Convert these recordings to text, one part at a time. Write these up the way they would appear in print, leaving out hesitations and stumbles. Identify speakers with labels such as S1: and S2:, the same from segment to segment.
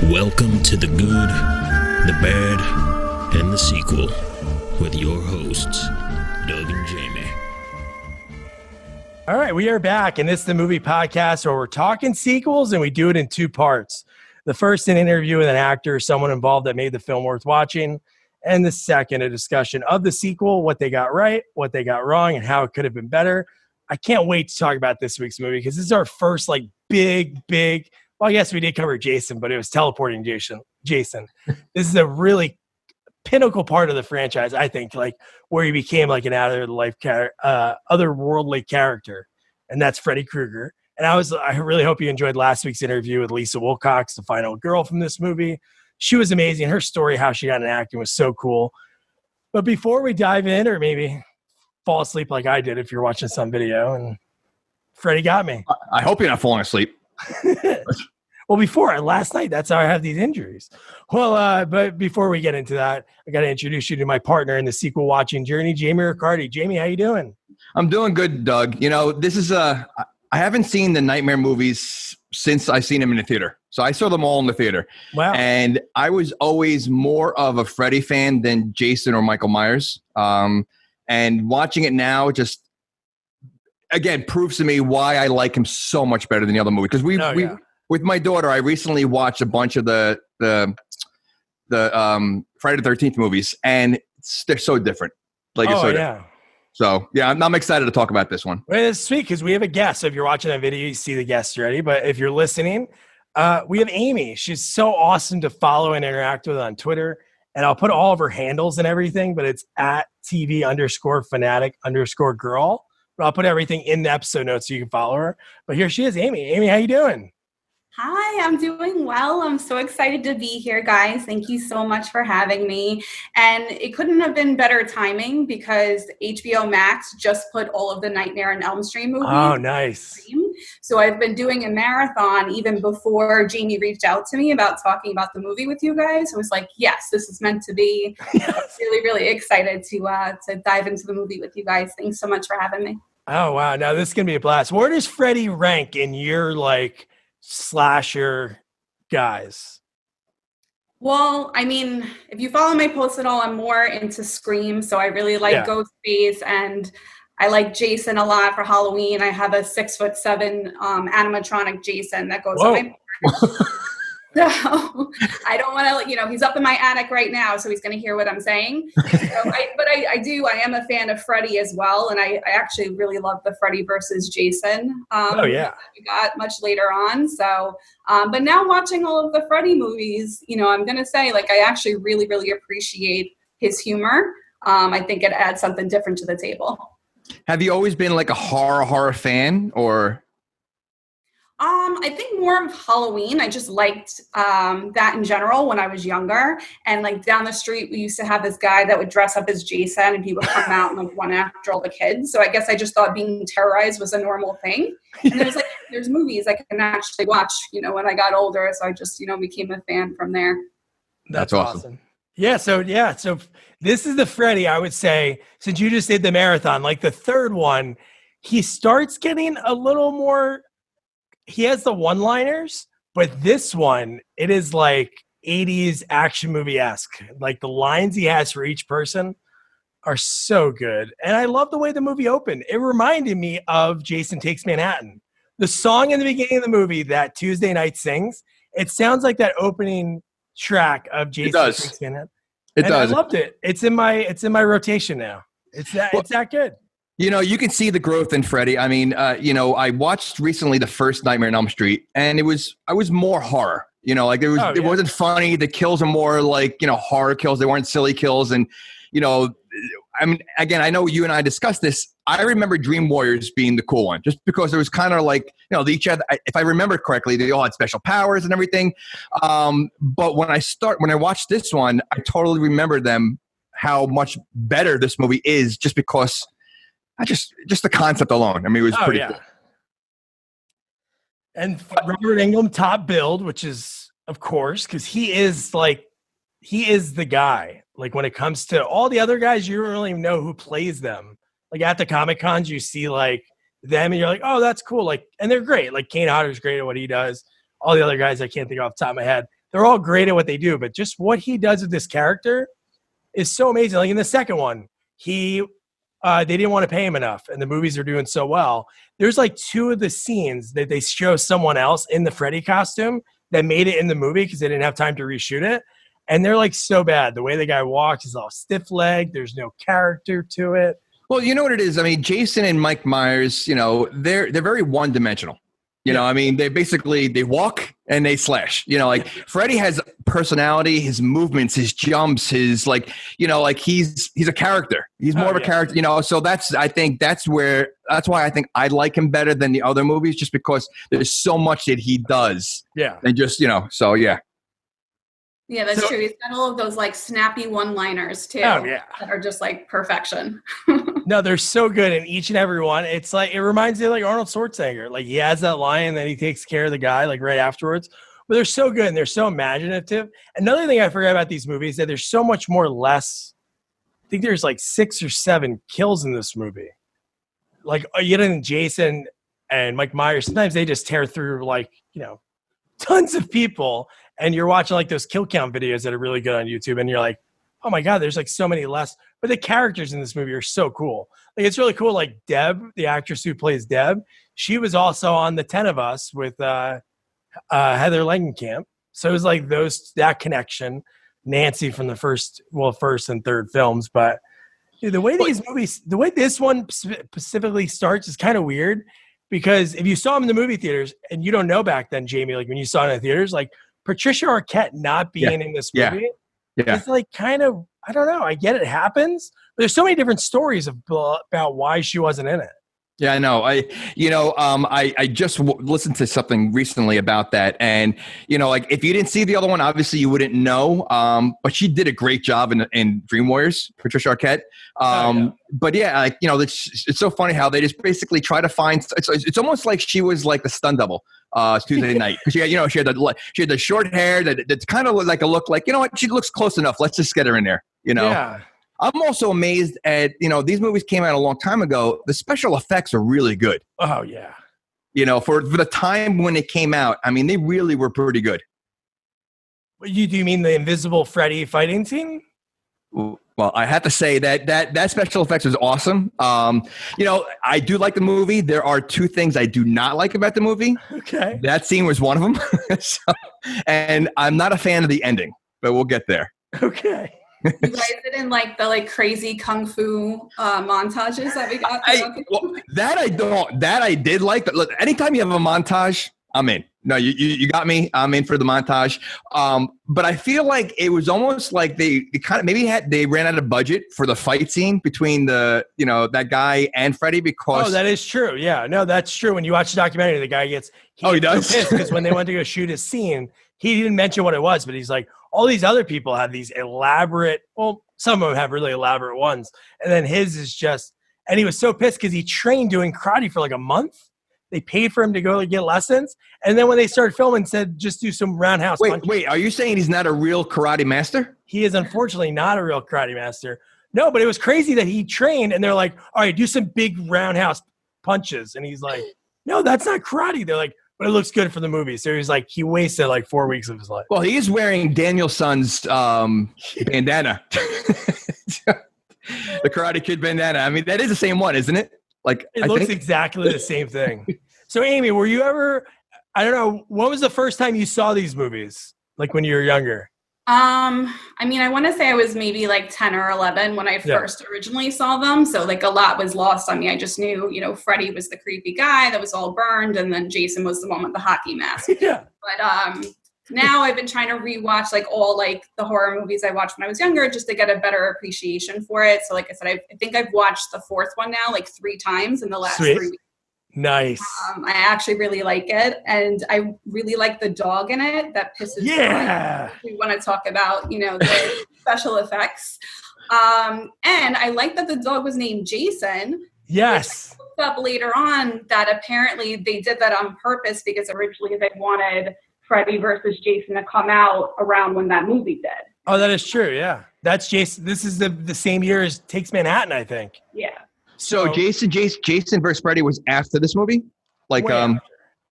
S1: Welcome to the good, the bad, and the sequel with your hosts, Doug and Jamie.
S2: All right, we are back, and this is the movie podcast where we're talking sequels, and we do it in two parts. The first, an interview with an actor or someone involved that made the film worth watching, and the second, a discussion of the sequel, what they got right, what they got wrong, and how it could have been better. I can't wait to talk about this week's movie because this is our first, big, well, yes, we did cover Jason, but it was teleporting Jason. This is a really pinnacle part of the franchise, I think, where he became an otherworldly character, and that's Freddy Krueger. And I really hope you enjoyed last week's interview with Lisa Wilcox, the final girl from this movie. She was amazing. Her story, how she got into acting, was so cool. But before we dive in, or maybe fall asleep like I did if you're watching some video, and Freddy got me.
S3: I hope you're not falling asleep.
S2: Well, last night, that's how I have these injuries. Well, but before we get into that, I got to introduce you to my partner in the sequel watching journey, Jamie Riccardi. Jamie, how you doing?
S3: I'm doing good, Doug. You know, I haven't seen the Nightmare movies since I seen them in the theater. So I saw them all in the theater.
S2: Wow.
S3: And I was always more of a Freddy fan than Jason or Michael Myers. And watching it now just, again, proves to me why I like him so much better than the other movie. Because with my daughter, I recently watched a bunch of the Friday the 13th movies, and they're so different.
S2: Yeah.
S3: So, yeah, I'm excited to talk about this one.
S2: Well, it's sweet because we have a guest. So if you're watching that video, you see the guest already. But if you're listening, we have Amy. She's so awesome to follow and interact with on Twitter. And I'll put all of her handles and everything, but it's at TV_fanatic_girl. But I'll put everything in the episode notes so you can follow her. But here she is, Amy. Amy, how you doing?
S4: Hi, I'm doing well. I'm so excited to be here, guys. Thank you so much for having me. And it couldn't have been better timing because HBO Max just put all of the Nightmare on Elm Street movies.
S2: Oh, nice.
S4: So I've been doing a marathon even before Jamie reached out to me about talking about the movie with you guys. I was like, yes, this is meant to be. Yes. I'm really, really excited to dive into the movie with you guys. Thanks so much for having me.
S2: Oh, wow. Now this is going to be a blast. Where does Freddy rank in your, slasher guys?
S4: Well, I mean, if you follow my posts at all, I'm more into Scream. So I really like Ghostface, and I like Jason a lot for Halloween. I have a 6'7" animatronic Jason that goes on my porch. So I don't want to, he's up in my attic right now, so he's going to hear what I'm saying. I am a fan of Freddy as well, and I actually really love the Freddy versus Jason. We got much later on. So, but now watching all of the Freddy movies, I'm going to say, I actually really, really appreciate his humor. I think it adds something different to the table.
S3: Have you always been a horror fan, or?
S4: I think more of Halloween. I just liked that in general when I was younger. And down the street, we used to have this guy that would dress up as Jason, and he would come out and run after all the kids. So I guess I just thought being terrorized was a normal thing. And there's movies I can actually watch, when I got older. So I just, became a fan from there.
S3: That's awesome.
S2: Yeah. So this is the Freddy, I would say, since you just did the marathon, the third one, he starts getting a little more. He has the one-liners, but this one, it is 80s action movie-esque. The lines he has for each person are so good. And I love the way the movie opened. It reminded me of Jason Takes Manhattan. The song in the beginning of the movie that Tuesday Night sings, it sounds like that opening track of Jason Takes Manhattan.
S3: It does.
S2: I loved it. It's in my rotation now. It's that good.
S3: You can see the growth in Freddy. I mean, I watched recently the first Nightmare on Elm Street, and I was more horror. It wasn't funny. The kills are more horror kills. They weren't silly kills. And, I mean, again, I know you and I discussed this. I remember Dream Warriors being the cool one, just because it was kind of they each had, if I remember correctly, they all had special powers and everything. But when I watched this one, I totally remember them, how much better this movie is, just because just the concept alone. I mean, it was pretty cool.
S2: And Robert Englund, top billed, which is, of course, because he is the guy. When it comes to all the other guys, you don't really know who plays them. At the Comic Cons, you see them, and you're oh, that's cool. And they're great. Kane Hodder's great at what he does. All the other guys I can't think off the top of my head. they're all great at what they do, but just what he does with this character is so amazing. Like in the second one, they didn't want to pay him enough, and the movies are doing so well. There's like 2 of the scenes that they show someone else in the Freddy costume that made it in the movie because they didn't have time to reshoot it. And they're like so bad. The way the guy walks is all stiff-legged. There's no character to it.
S3: Well, you know what it is? I mean, Jason and Mike Myers, they're very one-dimensional. I mean, they walk and they slash. Like Freddy has personality, his movements, his jumps, his he's a character. He's more of a character. So that's why I think I like him better than the other movies, just because there's so much that he does.
S2: Yeah,
S3: and just so yeah.
S4: Yeah, that's true. He's got all of those like snappy one-liners too.
S2: Oh yeah,
S4: that are just like perfection.
S2: No, they're so good in each and every one. It's like, it reminds me of like Arnold Schwarzenegger. Like he has that line that he takes care of the guy like right afterwards. But they're so good and they're so imaginative. Another thing I forgot about these movies is that there's so much more less. I think there's like 6 or 7 kills in this movie. Like Jason and Mike Myers, sometimes they just tear through like, tons of people. And you're watching like those kill count videos that are really good on YouTube. And you're like, oh my God, there's like so many less. But the characters in this movie are so cool. Like it's really cool. Like Deb, the actress who plays Deb, she was also on The 10 of Us with Heather Langenkamp. So it was like that connection. Nancy from the first and third films. But the way this one specifically starts is kind of weird, because if you saw him in the movie theaters and you don't know back then, Jamie, like when you saw it in the theaters, like Patricia Arquette not being in this movie.
S3: Yeah.
S2: It's like kind of, I don't know. I get it happens, but there's so many different stories about why she wasn't in it.
S3: Yeah, I know. I just listened to something recently about that, and like if you didn't see the other one, obviously you wouldn't know. But she did a great job in Dream Warriors, Patricia Arquette. But yeah, it's so funny how they just basically try to find. It's almost like she was like the stunt double Tuesday night, because she had the short hair that's kind of like a look like, she looks close enough. Let's just get her in there.
S2: Yeah.
S3: I'm also amazed at, these movies came out a long time ago. The special effects are really good.
S2: Oh, yeah.
S3: For the time when it came out, I mean, they really were pretty good.
S2: Do you mean the Invisible Freddy fighting scene?
S3: Well, I have to say that special effects was awesome. I do like the movie. There are 2 things I do not like about the movie.
S2: Okay.
S3: That scene was one of them. And I'm not a fan of the ending, but we'll get there.
S2: Okay.
S4: You guys didn't like the crazy kung fu montages that we got?
S3: That I did like. But look, anytime you have a montage, I'm in. No, you got me. I'm in for the montage. But I feel like it was almost like they kind of they ran out of budget for the fight scene between that guy and Freddy, because
S2: that is true. Yeah, no, that's true. When you watch the documentary, the guy he does pissed because when they went to go shoot his scene, he didn't mention what it was, but he's like, all these other people have these elaborate, well, some of them have really elaborate ones. And then his is just, and he was so pissed because he trained doing karate for like a month. They paid for him to go get lessons. And then when they started filming, said, just do some roundhouse punches.
S3: Wait, are you saying he's not a real karate master?
S2: He is unfortunately not a real karate master. No, but it was crazy that he trained and they're like, all right, do some big roundhouse punches. And he's like, no, that's not karate. They're like, but it looks good for the movie. So he's like, he wasted like 4 weeks of his life.
S3: Well, he is wearing Daniel-san's bandana. The Karate Kid bandana. I mean, that is the same one, isn't it?
S2: It looks exactly the same thing. So Amy, were you ever, I don't know, when was the first time you saw these movies? Like when you were younger?
S4: I mean, I want to say I was maybe like 10 or 11 when I first originally saw them. So like a lot was lost on me. I just knew, Freddy was the creepy guy that was all burned. And then Jason was the one with the hockey mask.
S2: Yeah.
S4: But now I've been trying to rewatch like all like the horror movies I watched when I was younger, just to get a better appreciation for it. So like I said, I think I've watched the 4th one now like 3 times in the last 3 weeks.
S2: Nice.
S4: I actually really like it, and I really like the dog in it. That pisses me off. We want to talk about, the special effects. And I like that the dog was named Jason.
S2: Yes.
S4: I looked up later on that apparently they did that on purpose because originally they wanted Freddy versus Jason to come out around when that movie did.
S2: Oh, that is true. Yeah, that's Jason. This is the same year as Takes Manhattan, I think.
S4: Yeah.
S3: So Jason versus Freddy was after this movie? Like,
S2: after.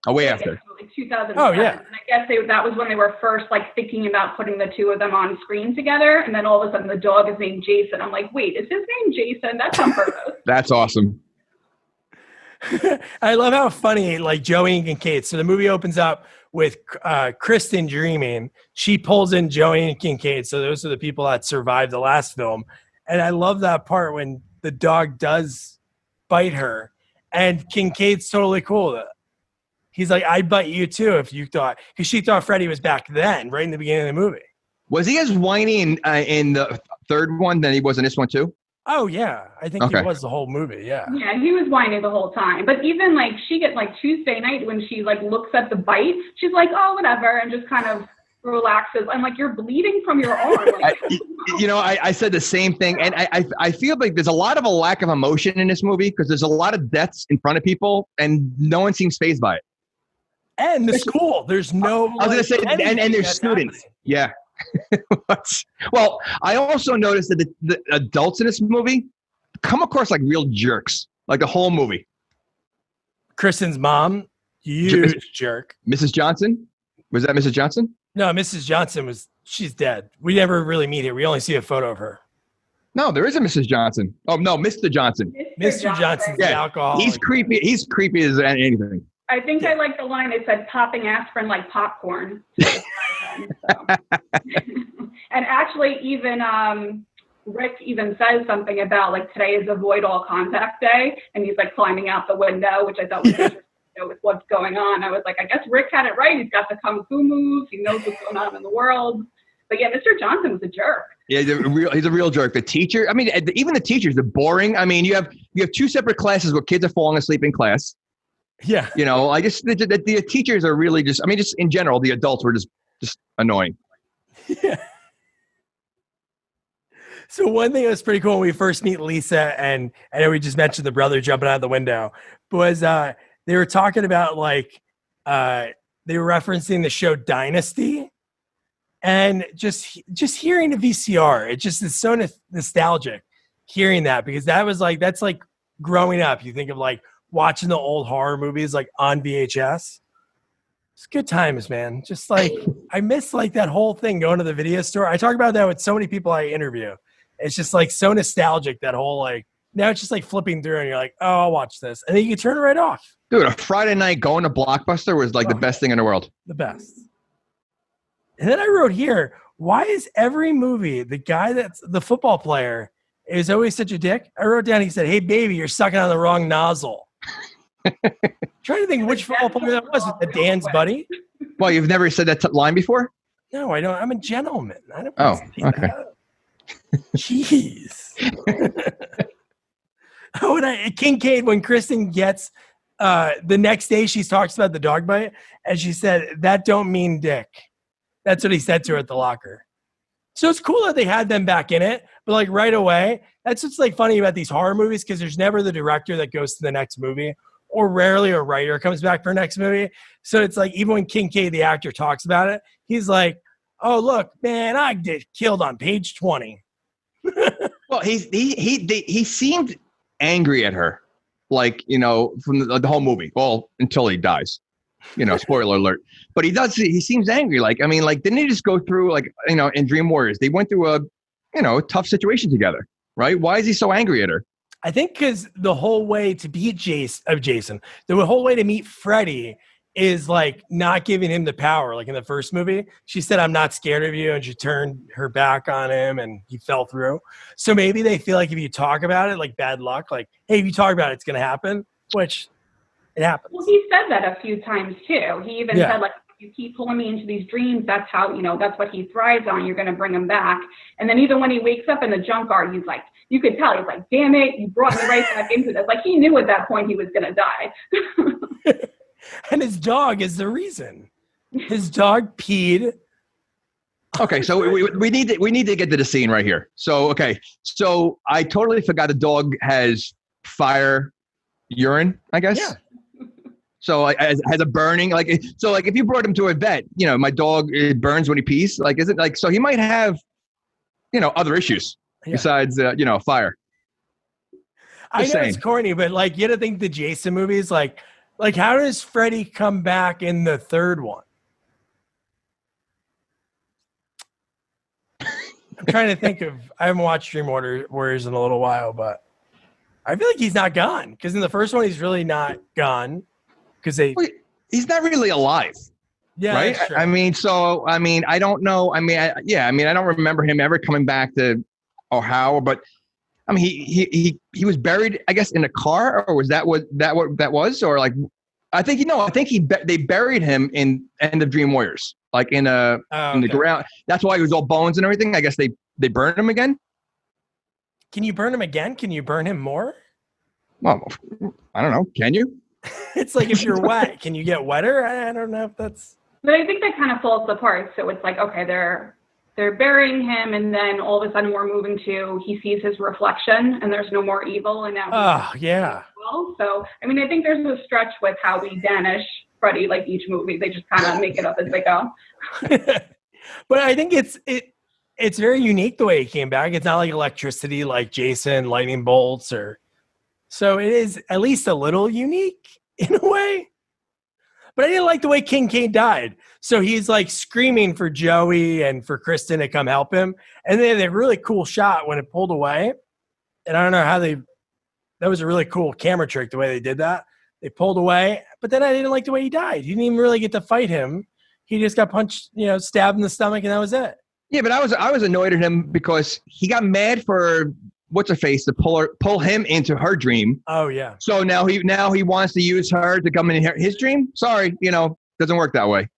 S3: Oh, way after.
S4: Like 2007.
S2: Oh, yeah.
S4: And I guess that was when they were first like thinking about putting the two of them on screen together. And then all of a sudden the dog is named Jason. I'm like, wait, is his name Jason? That's on purpose.
S3: That's awesome.
S2: I love how funny like Joey and Kincaid. So the movie opens up with Kristen dreaming. She pulls in Joey and Kincaid. So those are the people that survived the last film. And I love that part when the dog does bite her and Kincaid's totally cool with it. He's like, I'd bite you too if you thought, because she thought Freddy was back then, right in the beginning of the movie. Was
S3: he as whiny in the third one than he was in this one too?
S2: Oh yeah, I think he was the whole movie. Yeah.
S4: Yeah, he was whining the whole time. But even like she gets like Tuesday night when she like looks at the bite, she's like, oh whatever, and just kind of relaxes. I'm like, you're bleeding from your arm. Like,
S3: I said the same thing, and I feel like there's a lot of a lack of emotion in this movie because there's a lot of deaths in front of people, and no one seems fazed by it.
S2: And the school, there's no.
S3: I was going to say, and there's students. Happening. Yeah. Well, I also noticed that the adults in this movie come across like real jerks, like the whole movie.
S2: Kristen's mom, huge jerk.
S3: Mrs. Johnson? Was that Mrs. Johnson?
S2: No, Mrs. Johnson she's dead. We never really meet her. We only see a photo of her.
S3: No, there is a Mrs. Johnson. Oh, no, Mr. Johnson.
S2: Mr. Johnson's the alcoholic.
S3: He's creepy. He's creepy as anything.
S4: I think I like the line that said popping aspirin like popcorn. And actually even Rick even says something about like today is avoid all contact day, and he's like climbing out the window, which I thought was interesting with what's going on. I was like, I guess Rick had it right. He's got the kung fu moves. He knows what's going on in the world. But yeah, Mr. Johnson was a jerk. Yeah,
S3: he's a real jerk. The teacher, I mean, even the teachers, they're boring. I mean, you have two separate classes where kids are falling asleep in class.
S2: Yeah.
S3: I guess the teachers are really just in general, the adults were just annoying.
S2: Yeah. So one thing that was pretty cool when we first meet Lisa, and I know we just mentioned the brother jumping out the window, was they were talking about like they were referencing the show Dynasty, and just hearing the VCR, it just is so nostalgic hearing that, because that's like growing up. You think of like watching the old horror movies like on VHS. It's good times, man. Just like I miss like that whole thing going to the video store. I talk about that with so many people I interview. It's just like so nostalgic, that whole like, now it's just like flipping through and you're like, oh, I'll watch this. And then you can turn it right off.
S3: Dude, a Friday night going to Blockbuster was like the best thing in the world.
S2: The best. And then I wrote here, why is every movie, the guy that's the football player is always such a dick? I wrote down, he said, hey, baby, you're sucking on the wrong nozzle. Trying to think which football player that was. Was it Dan's buddy?
S3: Well, you've never said that line before?
S2: No, I don't. I'm a gentleman. I don't
S3: okay.
S2: Jeez. And Kincaid, when Kristen gets the next day, she talks about the dog bite, and she said, that don't mean dick. That's what he said to her at the locker. So it's cool that they had them back in it, but like right away, that's what's like funny about these horror movies, because there's never the director that goes to the next movie, or rarely a writer comes back for next movie. So it's like, even when Kincaid, the actor, talks about it, he's like, oh, look, man, I get killed on page 20.
S3: Well, he seemed angry at her, like, from the whole movie. Well, until he dies, spoiler alert. But he seems angry. Like, I mean, like, didn't he just go through, like, in Dream Warriors, they went through a tough situation together, right? Why is he so angry at her?
S2: I think because the whole way to beat Jason, the whole way to meet Freddy is like not giving him the power. Like in the first movie, she said, I'm not scared of you. And she turned her back on him and he fell through. So maybe they feel like if you talk about it, like bad luck, like, hey, if you talk about it, it's going to happen, which it happens.
S4: Well, he said that a few times too. He even said, like, if you keep pulling me into these dreams, that's how, that's what he thrives on. You're going to bring him back. And then even when he wakes up in the junkyard, he's like, you could tell, he's like, damn it, you brought me right back into this. Like, he knew at that point he was going to die.
S2: And his dog is the reason. His dog peed.
S3: Okay, so we need to get to the scene right here. So I totally forgot the dog has fire urine, I guess.
S2: Yeah.
S3: So has a burning, like, so like if you brought him to a vet, my dog, it burns when he pees. Like, is it like, so he might have, other issues besides, fire.
S2: I know it's corny, but like, you had to think the Jason movies, like, Like, how does Freddy come back in the third one? I'm trying to think of. I haven't watched Dream Warriors in a little while, but I feel like he's not gone because in the first one he's really not gone because
S3: he's not really alive.
S2: Yeah,
S3: right.
S2: that's true.
S3: I don't know. I don't remember him ever coming back to Ohio, but I mean, he was buried, I guess, in a car, or was that what that was, or like, I think they buried him in End of Dream Warriors, like in the ground. That's why he was all bones and everything. I guess they burned him again.
S2: Can you burn him again? Can you burn him more?
S3: Well, I don't know. Can you?
S2: It's like if you're wet, can you get wetter? I don't know if that's.
S4: But I think that kind of falls apart. So it's like, okay, they're burying him, and then all of a sudden we're moving to he sees his reflection, and there's no more evil, and now.
S2: Yeah.
S4: Well, so I mean, I think there's a stretch with how we banish Freddy, like each movie. They just kind of make it up as they go.
S2: But I think it's very unique the way he came back. It's not like electricity, like Jason, lightning bolts, so it is at least a little unique in a way. But I didn't like the way Kincaid died. So he's like screaming for Joey and for Kristen to come help him. And they had a really cool shot when it pulled away. And I don't know how that was a really cool camera trick, the way they did that. They pulled away, but then I didn't like the way he died. He didn't even really get to fight him. He just got punched, stabbed in the stomach, and that was it.
S3: Yeah, but I was annoyed at him because he got mad for what's her face to pull him into her dream.
S2: Oh yeah.
S3: So now he wants to use her to come in his dream. Sorry, doesn't work that way.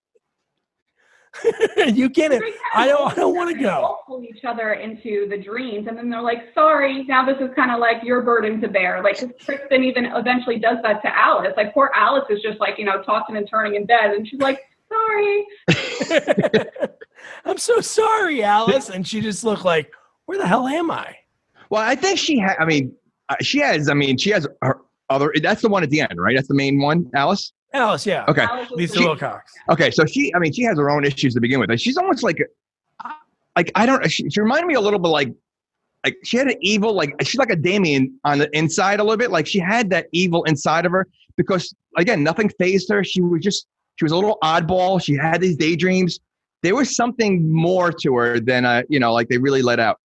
S2: You can't. I don't want to go.
S4: Pull each other into the dreams, and then they're like, "Sorry, now this is kind of like your burden to bear." Like Kristen even eventually does that to Alice. Like poor Alice is just like tossing and turning in bed, and she's like, "Sorry."
S3: I'm
S2: so sorry, Alice, and she just looked like, "Where the hell am I?"
S3: Well, I think she has her other. That's the one at the end, right? That's the main one, Alice.
S2: Alice, yeah.
S3: Okay.
S2: Lisa Wilcox.
S3: Okay, so she has her own issues to begin with. Like, she's almost like I don't. She reminded me a little bit like she had an evil, like she's like a Damien on the inside a little bit. Like she had that evil inside of her because again, nothing fazed her. She was a little oddball. She had these daydreams. There was something more to her than like they really let out.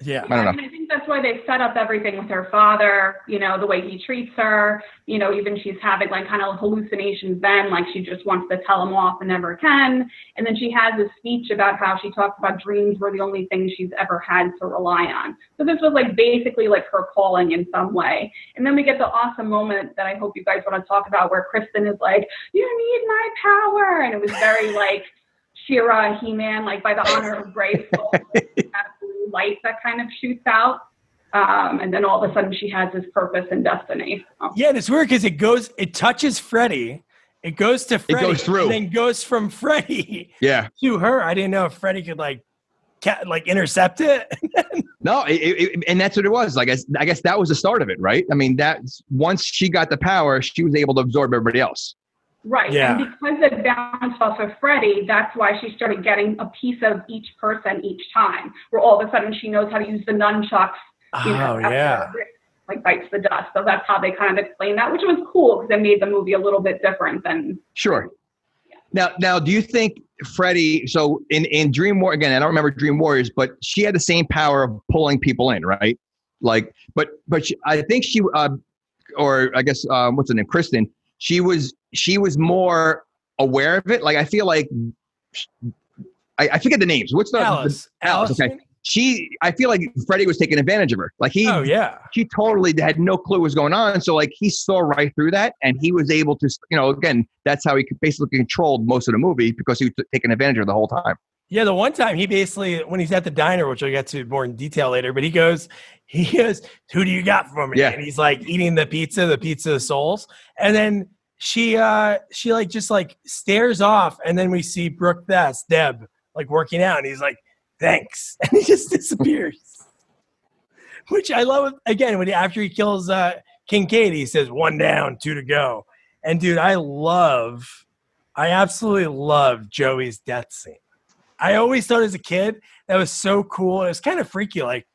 S2: Yeah.
S3: I don't know.
S4: And I think that's why they set up everything with her father, the way he treats her, even she's having like kind of hallucinations then, like she just wants to tell him off and never can. And then she has this speech about how she talks about dreams were the only thing she's ever had to rely on. So this was like basically like her calling in some way. And then we get the awesome moment that I hope you guys want to talk about where Kristen is like, "You need my power." And it was very like She-Ra, He-Man, like by the honor of Grayskull. Light that kind of shoots out, and then all of a sudden she has this purpose and destiny.
S2: Yeah, and it's weird because it touches Freddy, it goes to Freddy,
S3: it goes through,
S2: and then goes from Freddy
S3: to
S2: her. I didn't know if Freddy could like intercept it.
S3: No, and that's what it was. Like I guess that was the start of it, right? I mean, that's once she got the power, she was able to absorb everybody else.
S4: Right.
S2: Yeah.
S4: And because it bounced off of Freddy, that's why she started getting a piece of each person each time, where all of a sudden she knows how to use the nunchucks. Like bites the dust. So that's how they kind of explain that, which was cool because it made the movie a little bit different than.
S3: Sure. Yeah. Now, do you think Freddy, so in Dream War, again, I don't remember Dream Warriors, but she had the same power of pulling people in, right? Like, but I think she, or I guess, what's her name? Kristen. She was more aware of it. Like I feel like I forget the names. What's the
S2: Alice?
S3: Okay. I feel like Freddy was taking advantage of her. Like she totally had no clue what was going on. So like he saw right through that, and he was able to, again, that's how he basically controlled most of the movie because he was taking advantage of her the whole time.
S2: Yeah, the one time he basically, when he's at the diner, which I'll get to more in detail later, but he goes, "Who do you got for me?"
S3: Yeah.
S2: And he's like eating the pizza souls. And then she like just like stares off, and then we see Brooke Bess, Deb, like working out, and he's like, "Thanks." And he just disappears. Which I love again after he kills Kincaid, he says, "1 down, 2 to go." And dude, I absolutely love Joey's death scene. I always thought as a kid that was so cool. It was kind of freaky, like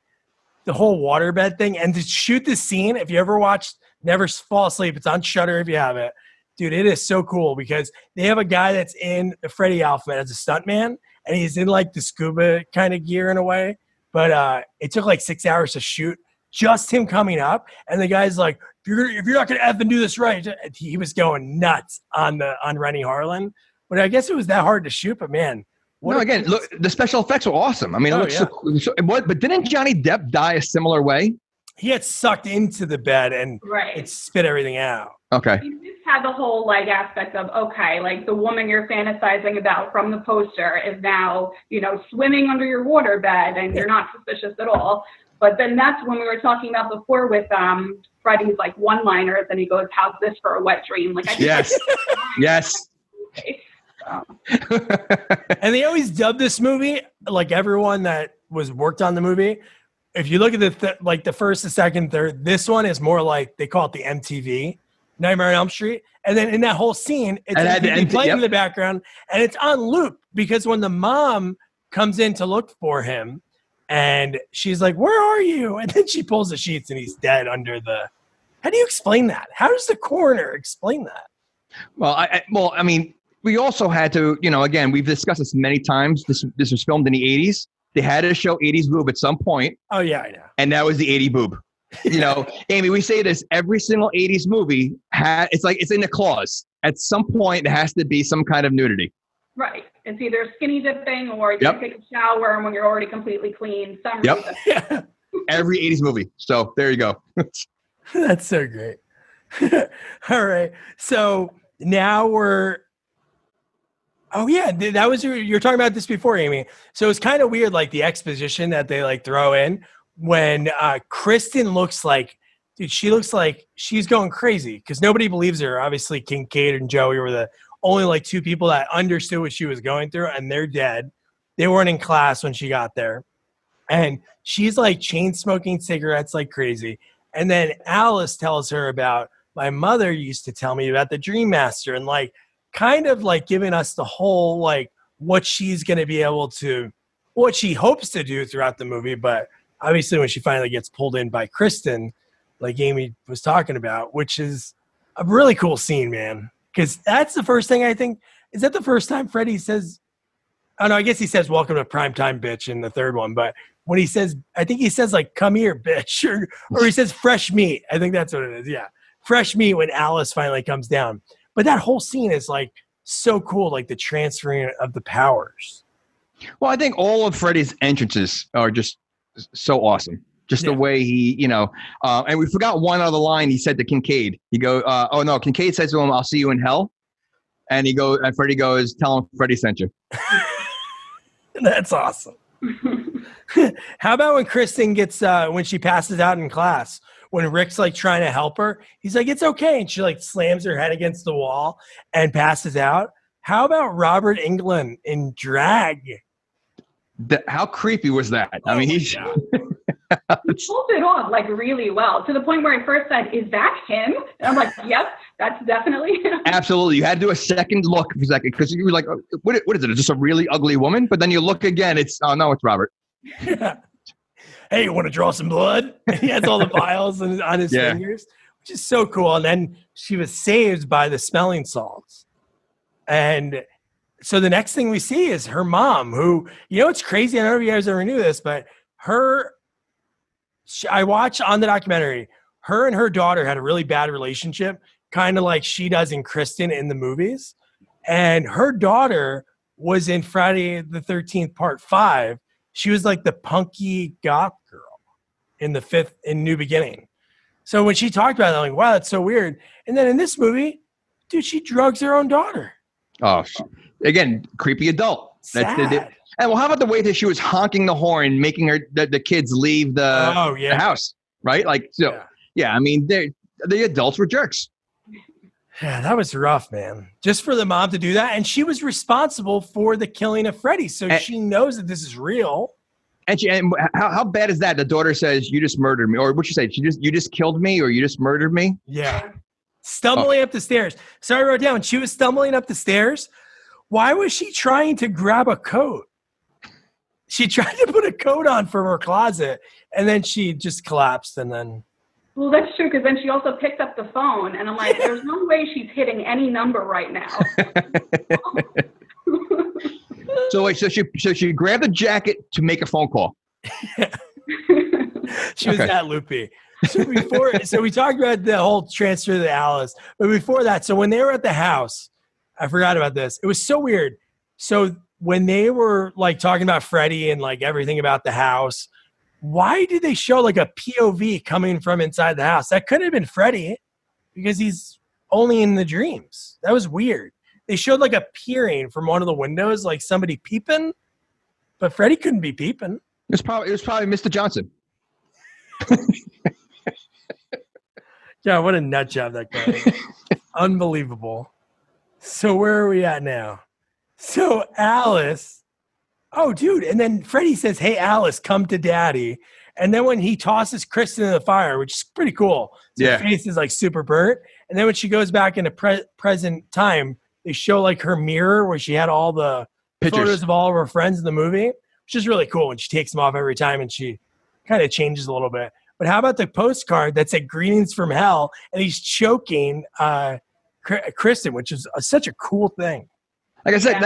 S2: the whole waterbed thing. And to shoot the scene, if you ever watched Never fall asleep. It's on Shudder if you have it. Dude, it is so cool because they have a guy that's in the Freddy outfit as a stuntman, and he's in like the scuba kind of gear in a way. But it took like 6 hours to shoot, just him coming up. And the guy's like, if you're not going to effing do this right, he was going nuts on Rennie Harlan. But I guess it was that hard to shoot. But man,
S3: look, the special effects were awesome. I mean, it looks but didn't Johnny Depp die a similar way?
S2: He had sucked into the bed and it spit everything out.
S3: Okay.
S4: You just had the whole like aspect of, okay, like the woman you're fantasizing about from the poster is now, swimming under your waterbed and you're not suspicious at all. But then that's when we were talking about before with Freddy's like one-liners and he goes, how's this for a wet dream? Like,
S3: yes.
S2: And they always dub this movie, like everyone that was worked on the movie. If you look at the first, the second, third, this one is more like they call it the MTV, Nightmare on Elm Street. And then in that whole scene, it's MTV playing in the background, and it's on loop because when the mom comes in to look for him, and she's like, "Where are you?" And then she pulls the sheets, and he's dead under the. How do you explain that? How does the coroner explain that?
S3: Well, I mean, we also had to, again, we've discussed this many times. This was filmed in the 80s. They had to show 80s boob at some point.
S2: Oh, yeah, I know.
S3: And that was the 80 boob. Amy, we say this, every single 80s movie, it's like it's in the clause. At some point, there has to be some kind of nudity.
S4: Right. It's either skinny dipping or you take a shower when you're already completely clean.
S3: Yeah. Every 80s movie. So there you go.
S2: That's so great. All right. So now that was you were talking about this before, Amy. So it's kind of weird, like the exposition that they like throw in when Kristen looks like, dude, she looks like she's going crazy because nobody believes her. Obviously, Kincaid and Joey were the only like two people that understood what she was going through, and they're dead. They weren't in class when she got there, and she's like chain smoking cigarettes like crazy. And then Alice tells her about my mother used to tell me about the Dream Master and like. Kind of like giving us the whole like what she's going to be able to, what she hopes to do throughout the movie. But obviously when she finally gets pulled in by Kristen, like Amy was talking about, which is a really cool scene, man. Because that's the first thing I think. Is that the first time Freddy says, oh no, I guess he says welcome to primetime, bitch in the third one. But when he says, I think he says like, come here, bitch. Or he says fresh meat. I think that's what it is. Yeah. Fresh meat when Alice finally comes down. But that whole scene is like so cool, like the transferring of the powers.
S3: Well, I think all of Freddy's entrances are just so awesome. Just the way he, and we forgot one other line he said to Kincaid. He goes, Kincaid says to him, I'll see you in hell. And Freddy goes, tell him Freddy sent you.
S2: That's awesome. How about when Kristen gets, when she passes out in class? When Rick's like trying to help her, he's like, it's okay. And she like slams her head against the wall and passes out. How about Robert Englund in drag?
S3: How creepy was that? I mean,
S4: he pulled it off like really well to the point where I first said, is that him? And I'm like, yep, that's definitely him.
S3: Absolutely. You had to do a second look for a second because you were like, what is it? It's just a really ugly woman? But then you look again, it's Robert.
S2: Hey, you want to draw some blood? He has all the vials on his fingers, which is so cool. And then she was saved by the smelling salts. And so the next thing we see is her mom, who, it's crazy. I don't know if you guys ever knew this, but I watched on the documentary, her and her daughter had a really bad relationship, kind of like she does in Kristen in the movies. And her daughter was in Friday the 13th, part 5. She was like the punky goth girl in the 5th in New Beginning. So when she talked about it, I'm like, wow, that's so weird. And then in this movie, dude, she drugs her own daughter.
S3: Oh, again, creepy adult.
S2: Sad.
S3: And well, how about the way that she was honking the horn, making the kids leave the house, right? Like, I mean, the adults were jerks.
S2: Yeah, that was rough, man. Just for the mom to do that. And she was responsible for the killing of Freddy. So she knows that this is real.
S3: And how bad is that? The daughter says, you just murdered me. Or what'd she say? You just killed me or you just murdered me?
S2: Yeah. Stumbling up the stairs. So I wrote down, when she was stumbling up the stairs, why was she trying to grab a coat? She tried to put a coat on from her closet and then she just collapsed and then
S4: Well, that's true, because then she also picked up the phone, and I'm like, there's no way she's hitting any number right now.
S3: So wait, so she grabbed the jacket to make a phone call.
S2: She was that loopy. So we talked about the whole transfer to Alice, but before that, so when they were at the house, I forgot about this. It was so weird. So when they were like talking about Freddy and like everything about the house, why did they show like a POV coming from inside the house? That couldn't have been Freddy because he's only in the dreams. That was weird. They showed like a peering from one of the windows, like somebody peeping, but Freddy couldn't be peeping.
S3: It was probably Mr. Johnson.
S2: Yeah, what a nut job that guy is. Unbelievable. So where are we at now? So Alice, oh, dude. And then Freddy says, hey, Alice, come to daddy. And then when he tosses Kristen in the fire, which is pretty cool. So her face is like super burnt. And then when she goes back into present time, they show like her mirror where she had all the photos of all of her friends in the movie, which is really cool. And she takes them off every time and she kind of changes a little bit. But how about the postcard that said greetings from hell? And he's choking Kristen, which is such a cool thing.
S3: Like I said,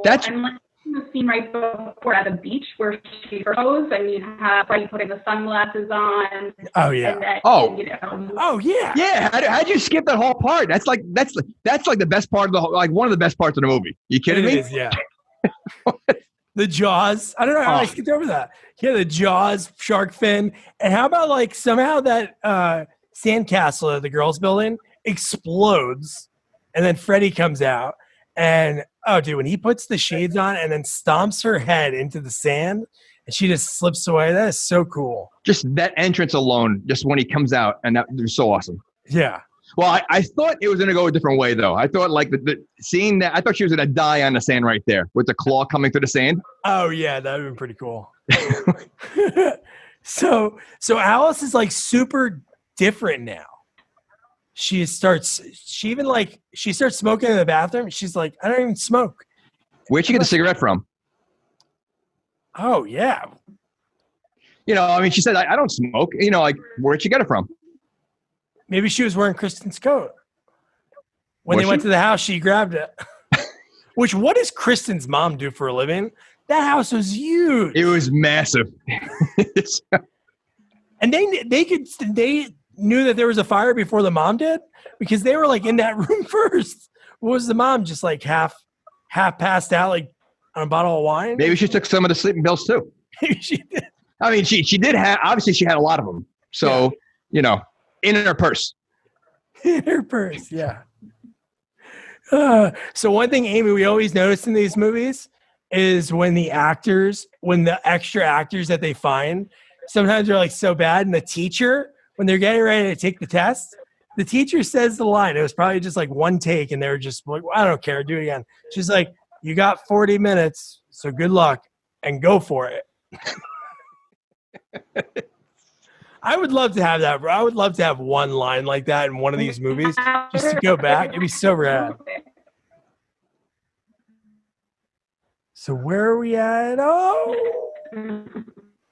S3: that's
S4: and like the scene right before at the beach where she froze and you have Freddy putting the sunglasses on.
S2: Oh yeah.
S4: And then,
S2: oh yeah.
S3: Yeah. How'd you skip that whole part? That's like the best part of the whole, like one of the best parts of the movie. You kidding me?
S2: Is, yeah. The Jaws. I don't know how I skipped over that. Yeah, the Jaws, shark fin. And how about like somehow that sandcastle that the girls building explodes and then Freddy comes out and oh dude, when he puts the shades on and then stomps her head into the sand and she just slips away, that is so cool.
S3: Just that entrance alone, just when he comes out, and that was so awesome.
S2: Yeah.
S3: Well, I thought it was going to go a different way, though. I thought, like, seeing that, I thought she was going to die on the sand right there with the claw coming through the sand.
S2: Oh, yeah, that would have been pretty cool. So Alice is, like, super different now. She starts smoking in the bathroom. She's like, I don't even smoke.
S3: Where'd she get the cigarette from?
S2: Oh, yeah.
S3: You know, I mean, she said, I don't smoke. You know, like, where'd she get it from?
S2: Maybe she was wearing Kristen's coat. When they went to the house, she grabbed it. Which, what does Kristen's mom do for a living? That house was huge. It
S3: was massive.
S2: And they knew that there was a fire before the mom did because they were like in that room first. What was the mom just like half passed out like on a bottle of wine?
S3: Maybe she took some of the sleeping pills too.
S2: Maybe she did.
S3: I mean, she did have, obviously she had a lot of them. So, you know. In her purse.
S2: In her purse, yeah. So one thing, Amy, we always notice in these movies is when the extra actors that they find, sometimes they're like so bad. And the teacher, when they're getting ready to take the test, the teacher says the line. It was probably just like one take. And they were just like, well, I don't care. Do it again. She's like, you got 40 minutes. So good luck and go for it. I would love to have that, bro. I would love to have one line like that in one of these movies just to go back. It'd be so rad. So where are we at? Oh,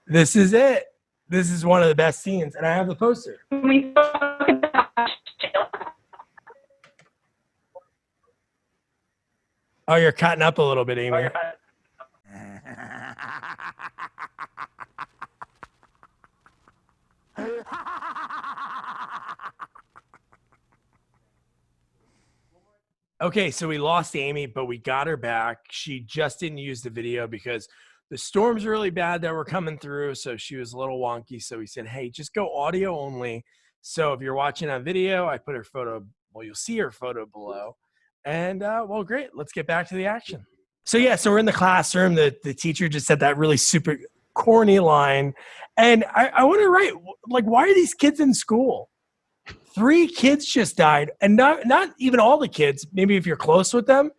S2: this is it. This is one of the best scenes, and I have the poster. Oh, you're cutting up a little bit, Amy. Okay, so we lost Amy, but we got her back. She just didn't use the video because the storm's really bad that were coming through, so she was a little wonky. So we said, hey, just go audio only. So if you're watching on video, I put her photo, well, you'll see her photo below. And, well, great. Let's get back to the action. So, yeah, so we're in the classroom. The teacher just said that really super corny line. And I want to write, like, why are these kids in school? 3 kids just died, and not even all the kids, maybe if you're close with them,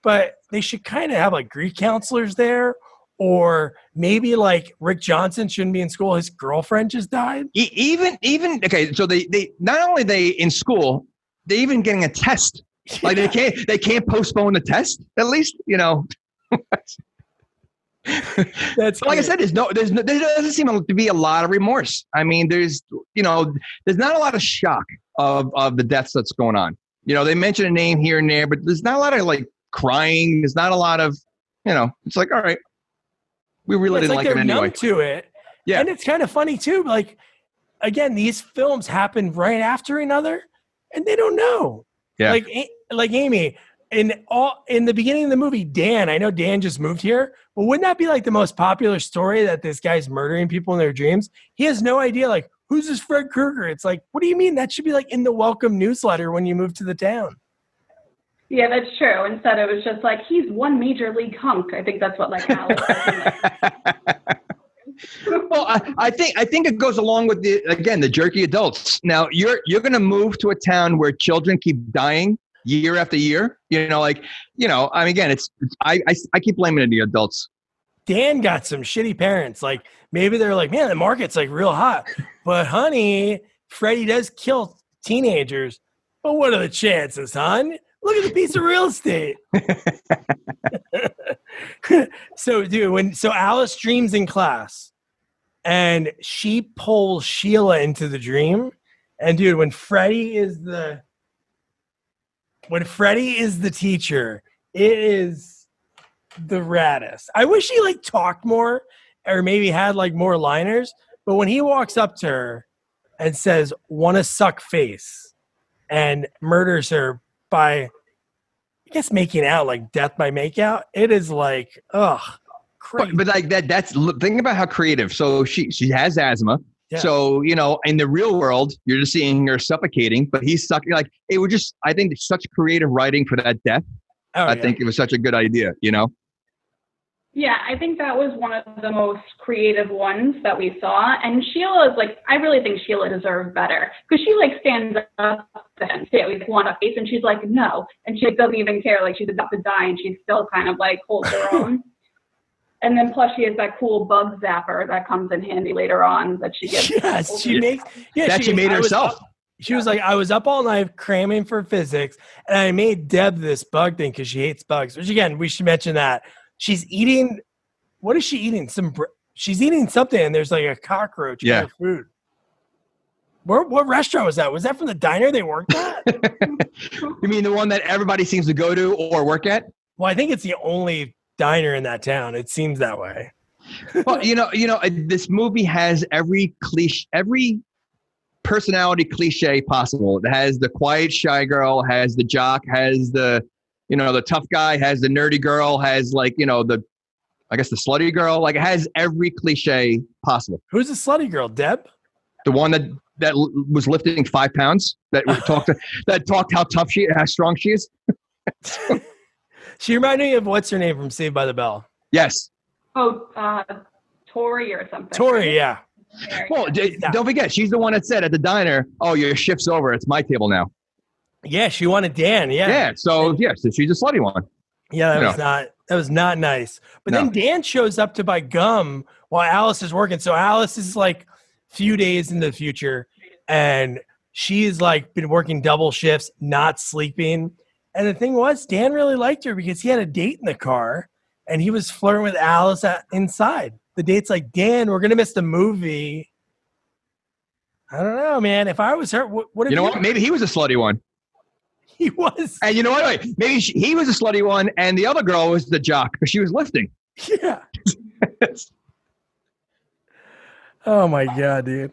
S2: but they should kind of have like grief counselors there, or maybe like Rick Johnson shouldn't be in school. His girlfriend just died.
S3: Even okay, so they not only they in school, they even getting a test. Like they can't postpone the test, at least, you know.
S2: That's
S3: like I said, there doesn't seem to be a lot of remorse. I mean, there's not a lot of shock of the deaths that's going on. They mention a name here and there, but there's not a lot of like crying. There's not a lot of, it's like, all right, we really didn't like it anyway.
S2: Numb to it. Yeah. And it's kind of funny too. Like, again, these films happen right after another and they don't know. Yeah. Like Amy, in the beginning of the movie, Dan, I know Dan just moved here, but wouldn't that be like the most popular story, that this guy's murdering people in their dreams? He has no idea, like, who's this Fred Krueger? It's like, what do you mean? That should be like in the welcome newsletter when you move to the town.
S4: Yeah, that's true. Instead, it was just like, he's one major league hunk. I think that's what like Alex
S3: Well, I think it goes along with the jerky adults. Now you're going to move to a town where children keep dying year after year. I mean, again, I keep blaming the adults.
S2: Dan got some shitty parents. Like, maybe they're like, man, the market's like real hot, but honey, Freddy does kill teenagers. But what are the chances, hon? Look at the piece of real estate. So, dude, so Alice dreams in class, and she pulls Sheila into the dream. And dude, when Freddy is the teacher, it is the raddest. I wish he like talked more, or maybe had like more liners. But when he walks up to her and says, "Wanna suck face," and murders her by, I guess, making out, like death by makeout, it is like, ugh, crazy.
S3: But like that's think about how creative. So she has asthma. Yeah. So, in the real world, you're just seeing her suffocating, but he's sucking. Like, it would just, I think such creative writing for that death. I think it was such a good idea,
S4: Yeah, I think that was one of the most creative ones that we saw. And Sheila is like, I really think Sheila deserves better, because she like stands up to him, we want a face, and she's like, no. And she doesn't even care. Like, she's about to die and she still kind of like holds her own. And then plus she has that cool bug zapper that comes in handy later on that she gets.
S2: Yes, she made herself. She was like, I was up all night cramming for physics, and I made Deb this bug thing because she hates bugs. Which, again, we should mention that. She's eating, what is she eating? She's eating something, and there's like a cockroach in her food. What restaurant was that? Was that from the diner they worked at?
S3: You mean the one that everybody seems to go to or work at?
S2: Well, I think it's the only diner in that town. It seems that way.
S3: Well, this movie has every personality cliche possible. It has the quiet, shy girl, has the jock, has the tough guy, has the nerdy girl, has like, the slutty girl. Like, it has every cliche possible.
S2: Who's the slutty girl? Deb?
S3: The one that was lifting 5 pounds, that talked how strong she is.
S2: She reminded me of, what's her name from Saved by the Bell?
S3: Yes.
S4: Oh, Tori or something.
S2: Tori, yeah.
S3: Well, don't forget, she's the one that said at the diner, "Oh, your shift's over. It's my table now."
S2: Yeah, she wanted Dan. Yeah.
S3: Yeah. So she's a slutty one.
S2: Yeah, that was not nice. But then Dan shows up to buy gum while Alice is working. So Alice is like a few days in the future, and she's like been working double shifts, not sleeping. And the thing was, Dan really liked her because he had a date in the car, and he was flirting with Alice inside. The date's like, Dan, we're gonna miss the movie. I don't know, man. If I was her, what?
S3: You know what? Maybe he was a slutty one.
S2: He was.
S3: And you know what? Maybe he was a slutty one, and the other girl was the jock because she was lifting.
S2: Yeah. Oh my God, dude.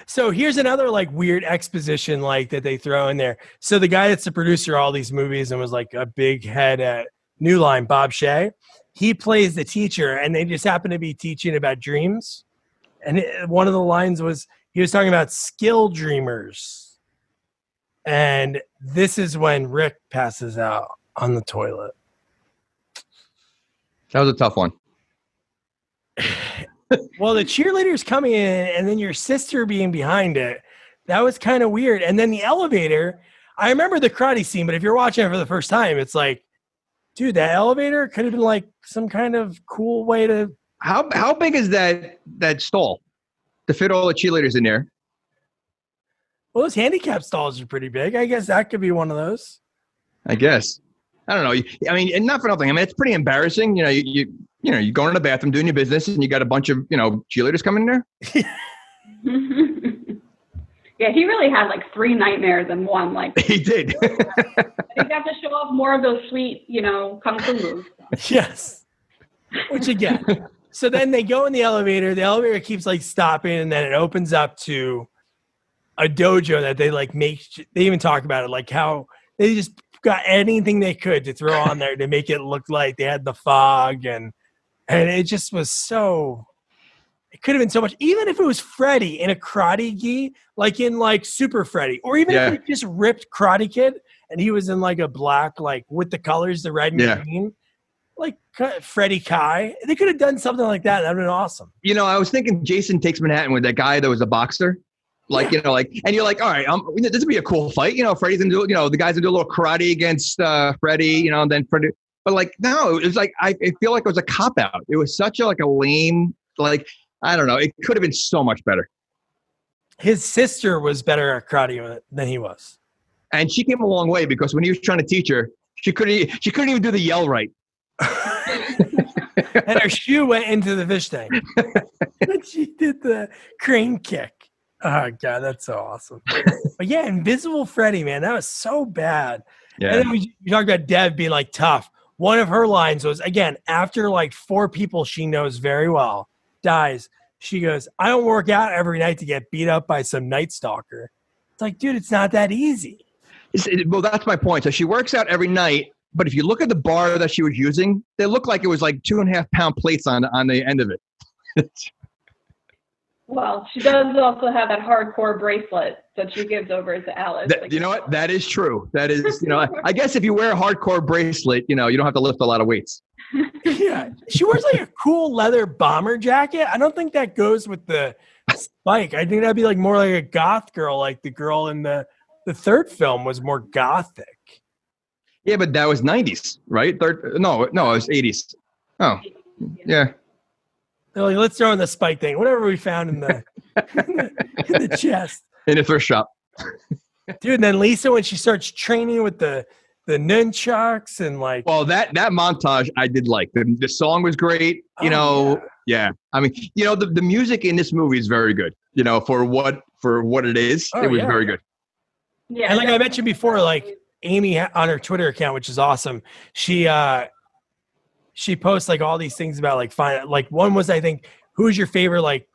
S2: So here's another like weird exposition like that they throw in there. So the guy that's the producer of all these movies and was like a big head at New Line, Bob Shea, he plays the teacher, and they just happen to be teaching about dreams. And one of the lines was, he was talking about skill dreamers. And this is when Rick passes out on the toilet.
S3: That was a tough one.
S2: Well, the cheerleader's coming in, and then your sister being behind it. That was kind of weird. And then the elevator, I remember the karate scene, but if you're watching it for the first time, it's like, dude, that elevator could have been like some kind of cool way to.
S3: How big is that stall to fit all the cheerleaders in there?
S2: Well, those handicap stalls are pretty big. I guess that could be one of those.
S3: I guess. I don't know. I mean, and not for nothing. I mean, it's pretty embarrassing. You you go in the bathroom doing your business, and you got a bunch of cheerleaders coming in there.
S4: Yeah, he really had like 3 nightmares in one. Like
S3: he did.
S4: He got to show off more of those sweet, kung fu moves.
S2: Yes. Which again, so then they go in the elevator. The elevator keeps like stopping, and then it opens up to a dojo that they like make. They even talk about it, like how they just got anything they could to throw on there to make it look like they had the fog, and it just was so. It could have been so much, even if it was Freddy in a karate gi, like in like Super Freddy, or even if it just ripped Karate Kid and he was in like a black, like with the colors, the red and green, like Freddy Kai. They could have done something like that. That would have been awesome.
S3: I was thinking Jason Takes Manhattan with that guy that was a boxer. Like, and you're like, all right, this would be a cool fight. Freddy's going to do, the guys going to do a little karate against Freddy, and then Freddy. But like, no, it was like, I feel like it was a cop out. It was such a lame, like, I don't know. It could have been so much better.
S2: His sister was better at karate than he was.
S3: And she came a long way because when he was trying to teach her, she couldn't even do the yell right.
S2: And her shoe went into the fish tank. And she did the crane kick. Oh, God, that's so awesome. But yeah, Invisible Freddy, man, that was so bad. Yeah. And then we talked about Dev being like tough. One of her lines was, again, after like 4 people she knows very well dies, she goes, I don't work out every night to get beat up by some night stalker. It's like, dude, it's not that easy.
S3: Well, that's my point. So she works out every night, but if you look at the bar that she was using, they look like it was like 2.5 pound plates on the end of it.
S4: Well, she does also have that hardcore bracelet that she gives over to Alice.
S3: You know what? That is true. That is, I guess if you wear a hardcore bracelet, you don't have to lift a lot of weights.
S2: Yeah. She wears like a cool leather bomber jacket. I don't think that goes with the spike. I think that'd be like more like a goth girl, like the girl in the third film was more gothic.
S3: Yeah, but that was 90s, right? No, it was 80s. Oh, yeah.
S2: They're like, let's throw in the spike thing. Whatever we found in the in the chest.
S3: In the thrift shop.
S2: Dude, and then Lisa, when she starts training with the nunchucks and like.
S3: Well, that montage I did like. The song was great. Yeah. I mean, the music in this movie is very good. For what it is, it was very good.
S2: Yeah. And like I mentioned before, like Amy on her Twitter account, which is awesome, she posts like all these things about like one was, I think, who's your favorite like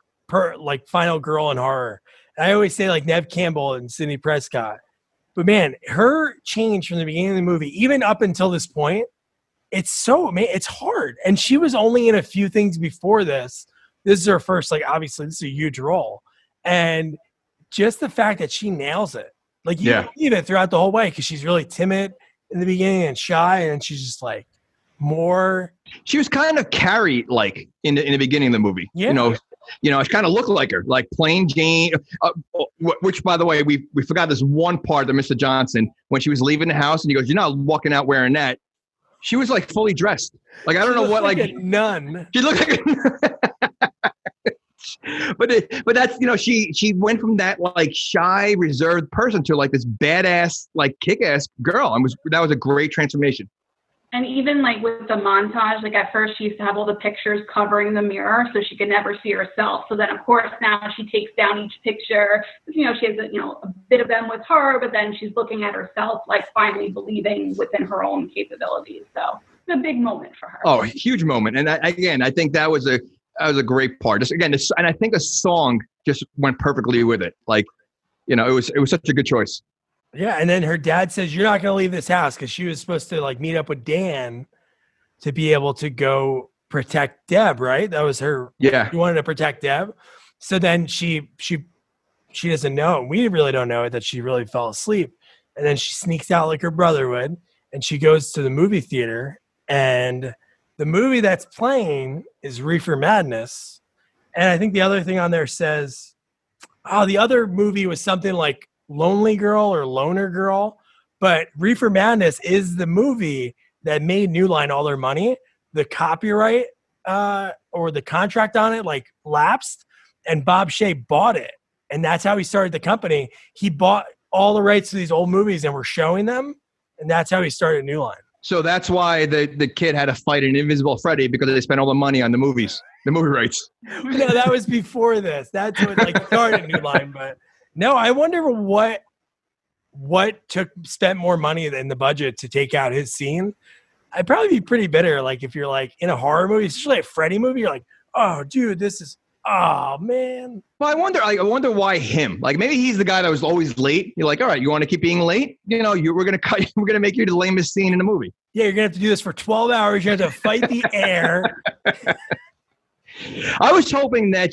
S2: final girl in horror? And I always say like Neve Campbell and Sidney Prescott. But man, her change from the beginning of the movie, even up until this point, it's hard. And she was only in a few things before this. This is her first, like, obviously this is a huge role. And just the fact that she nails it. Like, you believe it throughout the whole way because she's really timid in the beginning and shy, and she's just like more.
S3: She was kind of Carrie like in the beginning of the movie. Yeah. It kind of looked like her, like plain Jane. Which, by the way, we forgot this one part of Mr. Johnson when she was leaving the house, and he goes, "You're not walking out wearing that." She was like fully dressed. Like I don't know what, like
S2: a nun.
S3: She looked like But that's she went from that like shy, reserved person to like this badass, like kick-ass girl, and that was a great transformation.
S4: And even like with the montage, like at first she used to have all the pictures covering the mirror so she could never see herself. So then of course now she takes down each picture. She has a bit of them with her, but then she's looking at herself, like finally believing within her own capabilities. So it's a big moment for her.
S3: Oh, a huge moment. And I think that was a great part. Just again, and I think the song just went perfectly with it. Like, it was such a good choice.
S2: Yeah, and then her dad says, you're not going to leave this house because she was supposed to like meet up with Dan to be able to go protect Deb, right? That was her.
S3: Yeah.
S2: She wanted to protect Deb. So then she doesn't know. We really don't know it, that she really fell asleep. And then she sneaks out like her brother would, and she goes to the movie theater, and the movie that's playing is Reefer Madness. And I think the other thing on there says, the other movie was something like Lonely Girl or Loner Girl, but Reefer Madness is the movie that made New Line all their money. The copyright or the contract on it like lapsed, and Bob Shea bought it, and that's how he started the company. He bought all the rights to these old movies and we're showing them, and that's how he started New Line.
S3: So that's why the kid had to fight an invisible Freddy because they spent all the money on the movie rights.
S2: No, that was before this. That's what started New Line. But no, I wonder what spent more money than the budget to take out his scene. I'd probably be pretty bitter. Like if you're like in a horror movie, especially a Freddy movie, you're like, oh, dude, oh man.
S3: Well, I wonder why him. Like maybe he's the guy that was always late. You're like, all right, you want to keep being late? We're gonna make you the lamest scene in the movie.
S2: Yeah, you're gonna have to do this for 12 hours. You have to fight the air.
S3: I was hoping that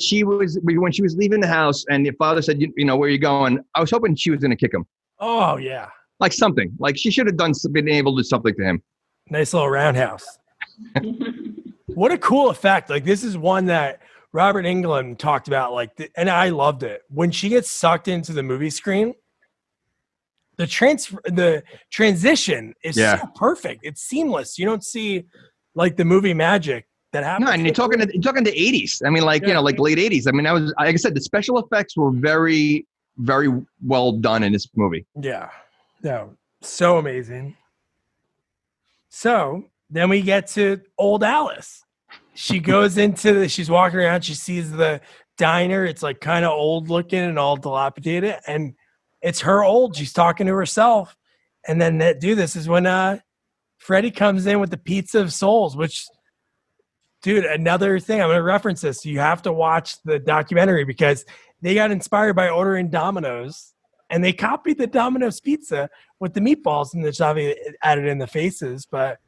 S3: when she was leaving the house and the father said, where are you going? I was hoping she was gonna kick him.
S2: Oh yeah.
S3: Like something. Like she should have been able to do something to him.
S2: Nice little roundhouse. What a cool effect. Like this is one that Robert Englund talked about, and I loved it. When she gets sucked into the movie screen, the transition is so perfect. It's seamless. You don't see like the movie magic that happens.
S3: No, and you're talking to 80s. I mean, like late 80s. I mean, like I said, the special effects were very, very well done in this movie.
S2: Yeah. No, so amazing. So then we get to old Alice. She goes she's walking around. She sees the diner. It's like kind of old looking and all dilapidated. And it's her old. She's talking to herself. And then this is when Freddy comes in with the pizza of souls, which, dude, another thing. I'm going to reference this. You have to watch the documentary because they got inspired by ordering Domino's. And they copied the Domino's pizza with the meatballs and it's obviously added in the faces. But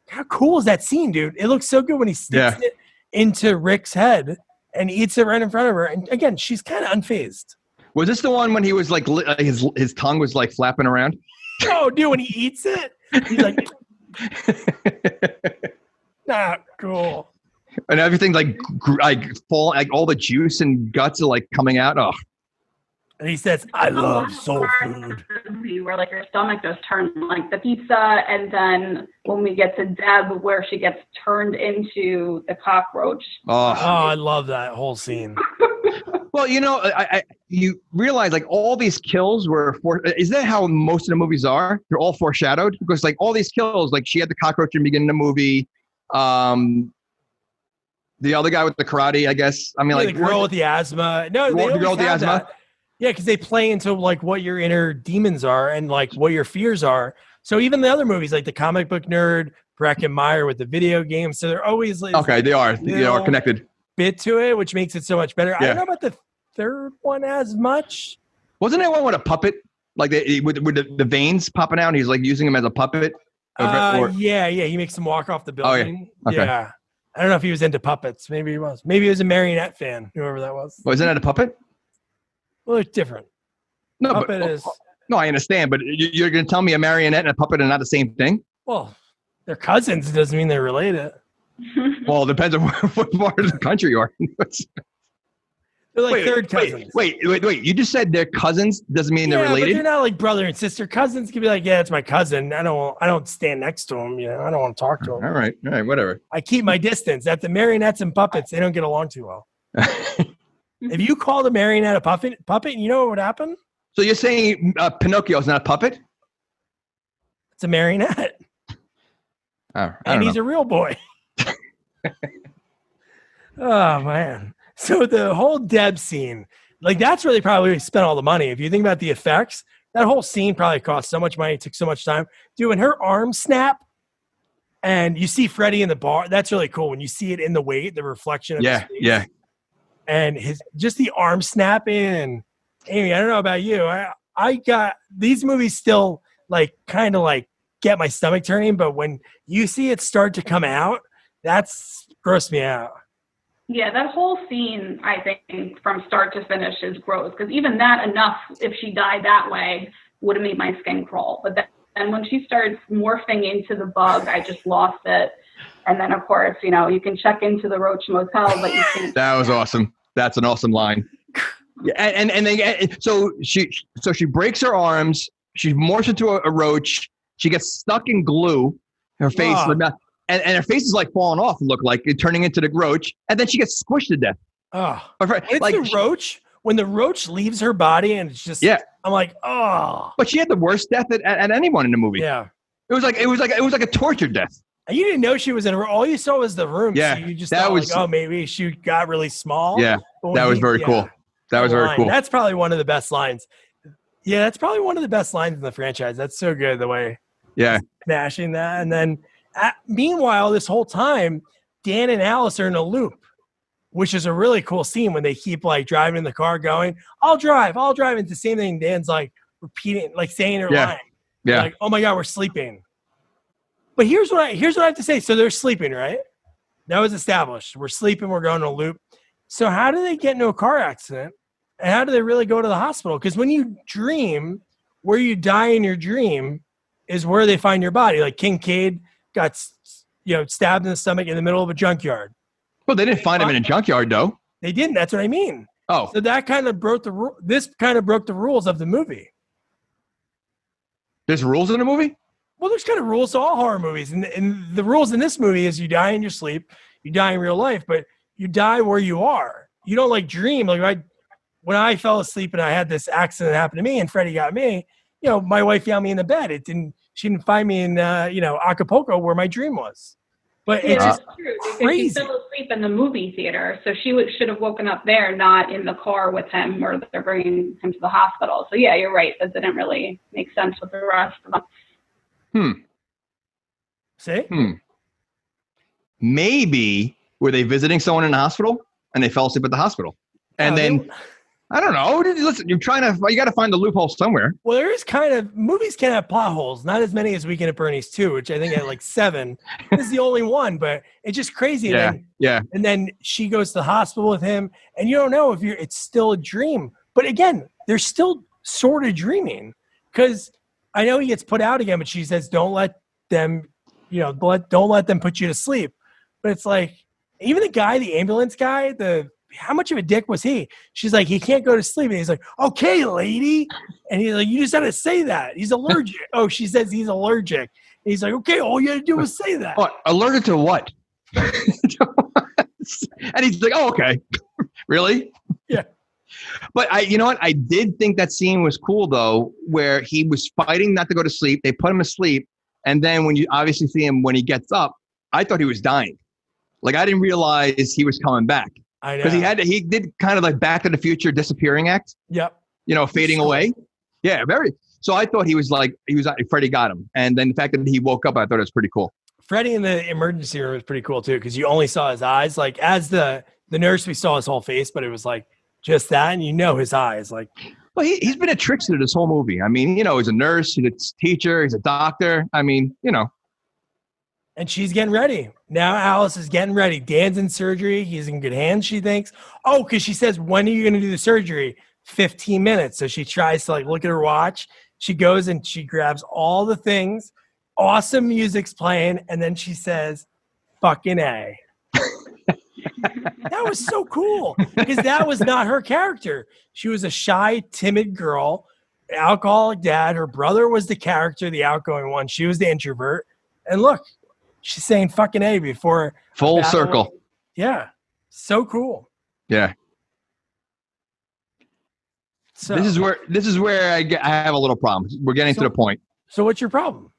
S2: how cool is that scene, dude? It looks so good when he sticks it into Rick's head and eats it right in front of her. And again, she's kind of unfazed.
S3: Was this the one when he was like his tongue was like flapping around?
S2: Oh, dude, when he eats it, he's like, not cool.
S3: And everything like all the juice and guts are like coming out. Oh.
S2: And he says, I love soul food.
S4: Where like her stomach just turns like the pizza. And then when we get to Deb, where she gets turned into the cockroach.
S2: Oh, I love that whole scene.
S3: Well, you realize like all these kills were is that how most of the movies are? They're all foreshadowed because like all these kills, like she had the cockroach in the beginning of the movie. The other guy with the karate, I guess. I mean, like
S2: the girl with the asthma. No, the girl with the asthma. That. Yeah, because they play into like what your inner demons are and like what your fears are. So even the other movies, like the comic book nerd, Bracken Meyer with the video games, so they're always like
S3: they are connected.
S2: Bit to it, which makes it so much better. I don't know about the third one as much.
S3: Wasn't there one with a puppet, like with the veins popping out? And he's like using them as a puppet.
S2: Yeah, he makes them walk off the building.
S3: Oh, yeah. Okay.
S2: Yeah, I don't know if he was into puppets. Maybe he was. Maybe he was a marionette fan. Whoever that was.
S3: Oh, isn't that a puppet?
S2: Well, it's different.
S3: No, no, I understand, but you're going to tell me a marionette and a puppet are not the same thing?
S2: Well, they're cousins. It doesn't mean they're related.
S3: Well, it depends on what part of the country you are.
S2: They're like third cousins.
S3: Wait. You just said they're cousins. Doesn't mean they're related?
S2: But they're not like brother and sister. Cousins can be like, yeah, it's my cousin. I don't stand next to him. I don't want to talk to him.
S3: All right, whatever.
S2: I keep my distance. At the marionettes and puppets, they don't get along too well. If you called a marionette a puppet, you know what would happen?
S3: So you're saying Pinocchio's not a puppet?
S2: It's a marionette. And he's a real boy. Oh, man. So the whole Deb scene, like that's where they probably spent all the money. If you think about the effects, that whole scene probably cost so much money, took so much time. Dude, when her arms snap and you see Freddy in the bar, that's really cool. When you see it in the weight, the reflection of his face.
S3: Yeah.
S2: And just the arm snapping. And Amy, I don't know about you. I got these movies still like kind of like get my stomach turning, but when you see it start to come out, that's grossed me out.
S4: Yeah, that whole scene, I think, from start to finish is gross. Because even that enough, if she died that way, would have made my skin crawl. But then when she starts morphing into the bug, I just lost it. And then, of course, you can check into the Roach Motel, but you can't.
S3: That was awesome. That's an awesome line. Yeah, and then so she breaks her arms. She morphs into a roach. She gets stuck in glue. Her face, and her face is like falling off. Look like it turning into the roach, and then she gets squished to death.
S2: Oh, it's like the roach. When the roach leaves her body, and it's just I'm like, oh.
S3: But she had the worst death at anyone in the movie.
S2: Yeah.
S3: It was like a torture death.
S2: And you didn't know she was in a room. All you saw was the room.
S3: Yeah,
S2: So you just
S3: that
S2: thought
S3: was-
S2: like, oh, maybe she got really small.
S3: Yeah, that was very cool. That was very cool.
S2: That's probably one of the best lines. Yeah, that's probably one of the best lines in the franchise. That's so good, the way smashing that. And then meanwhile, this whole time, Dan and Alice are in a loop, which is a really cool scene when they keep like driving in the car going, I'll drive. It's the same thing. Dan's like repeating, like saying her line.
S3: Yeah.
S2: Like, oh my God, we're sleeping. But here's what I have to say. So they're sleeping, right? That was established. We're sleeping. We're going in a loop. So how do they get into a car accident? And how do they really go to the hospital? Because when you dream, where you die in your dream is where they find your body. Like Kincaid got, stabbed in the stomach in the middle of a junkyard.
S3: Well, they didn't find him in a junkyard, though.
S2: They didn't. That's what I mean.
S3: Oh,
S2: so that kind of broke the rule. This kind of broke the rules of the movie.
S3: There's rules in the movie?
S2: Well, there's kind of rules to all horror movies. And the rules in this movie is you die in your sleep, you die in real life, but you die where you are. You don't like dream. Like when I fell asleep and I had this accident happen to me and Freddy got me, my wife found me in the bed. She didn't find me in, Acapulco where my dream was. But it's just
S4: true,
S2: crazy.
S4: She fell asleep in the movie theater, so she should have woken up there, not in the car with him where they're bringing him to the hospital. So yeah, you're right. That didn't really make sense with the rest of them.
S2: See?
S3: Maybe were they visiting someone in the hospital and they fell asleep at the hospital? And then I don't know. Listen, you got to find the loophole somewhere.
S2: Well, there is movies can have plot holes, not as many as Weekend at Bernie's 2, which I think had like 7. This is the only one, but it's just crazy.
S3: Yeah.
S2: And then she goes to the hospital with him, and you don't know if it's still a dream. But again, they're still sort of dreaming because I know he gets put out again, but she says, don't let them, don't let them put you to sleep. But it's like, even the ambulance guy, how much of a dick was he? She's like, he can't go to sleep. And he's like, okay, lady. And he's like, you just had to say that. He's allergic. She says he's allergic. And he's like, okay, all you had to do was say that.
S3: What? Allergic to what? And he's like, oh, okay. Really?
S2: Yeah.
S3: But I did think that scene was cool, though, where he was fighting not to go to sleep. They put him to sleep. And then when you obviously see him when he gets up, I thought he was dying. Like, I didn't realize he was coming back.
S2: I know.
S3: Because he did kind of like Back to the Future disappearing act.
S2: Yep.
S3: Fading away. Yeah, very. So I thought Freddy got him. And then the fact that he woke up, I thought it was pretty cool.
S2: Freddy in the emergency room was pretty cool too, because you only saw his eyes. Like as the nurse, we saw his whole face, but it was like just that, and his eyes. Like,
S3: well, he's been a trickster this whole movie. I mean, he's a nurse, he's a teacher, he's a doctor. I mean,
S2: And she's getting ready. Now Alice is getting ready. Dan's in surgery. He's in good hands, she thinks. Oh, because she says, when are you going to do the surgery? 15 minutes. So she tries to look at her watch. She goes and she grabs all the things. Awesome music's playing. And then she says, fucking A. That was so cool because that was not her character. She was a shy, timid girl, alcoholic dad. Her brother was the character, the outgoing one. She was the introvert. And look, she's saying fucking A before
S3: full circle.
S2: Yeah. So cool.
S3: Yeah.
S2: So
S3: this is where I have a little problem. We're getting to the point.
S2: So what's your problem?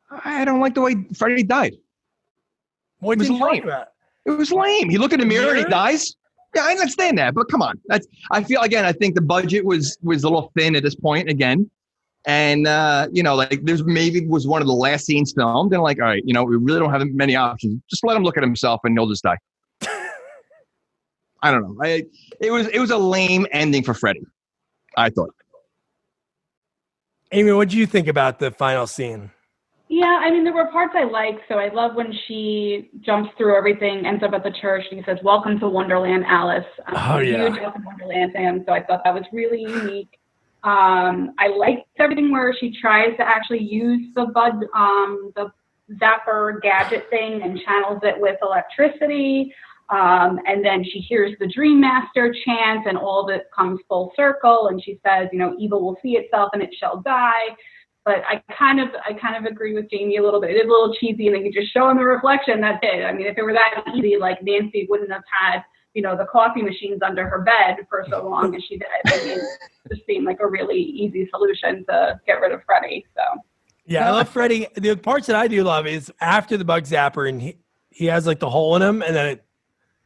S3: I don't like the way Freddy died.
S2: What did you like about it?
S3: It was lame. He looked in the mirror and he dies. Yeah, I understand that, but come on. I think the budget was a little thin at this point again. And, there's maybe was one of the last scenes filmed. And all right, we really don't have many options. Just let him look at himself and he'll just die. I don't know. It was a lame ending for Freddy, I thought.
S2: Amy, what do you think about the final scene?
S4: Yeah, I mean, there were parts I liked. So I love when she jumps through everything, ends up at the church, and he says, "Welcome to Wonderland, Alice."
S2: Oh, yeah.
S4: Huge Welcome to Wonderland fan. So I thought that was really unique. I liked everything where she tries to actually use the zapper gadget thing and channels it with electricity. And then she hears the Dream Master chant and all of it comes full circle. And she says, evil will see itself and it shall die. But I kind of agree with Jamie a little bit. It is a little cheesy, and then you just show him the reflection. That's it. I mean, if it were that easy, like Nancy wouldn't have had, the coffee machines under her bed for so long as she did. I mean, it just seemed like a really easy solution to get rid of Freddy. So
S2: Yeah, I love Freddy. The parts that I do love is after the bug zapper and he has like the hole in him and then it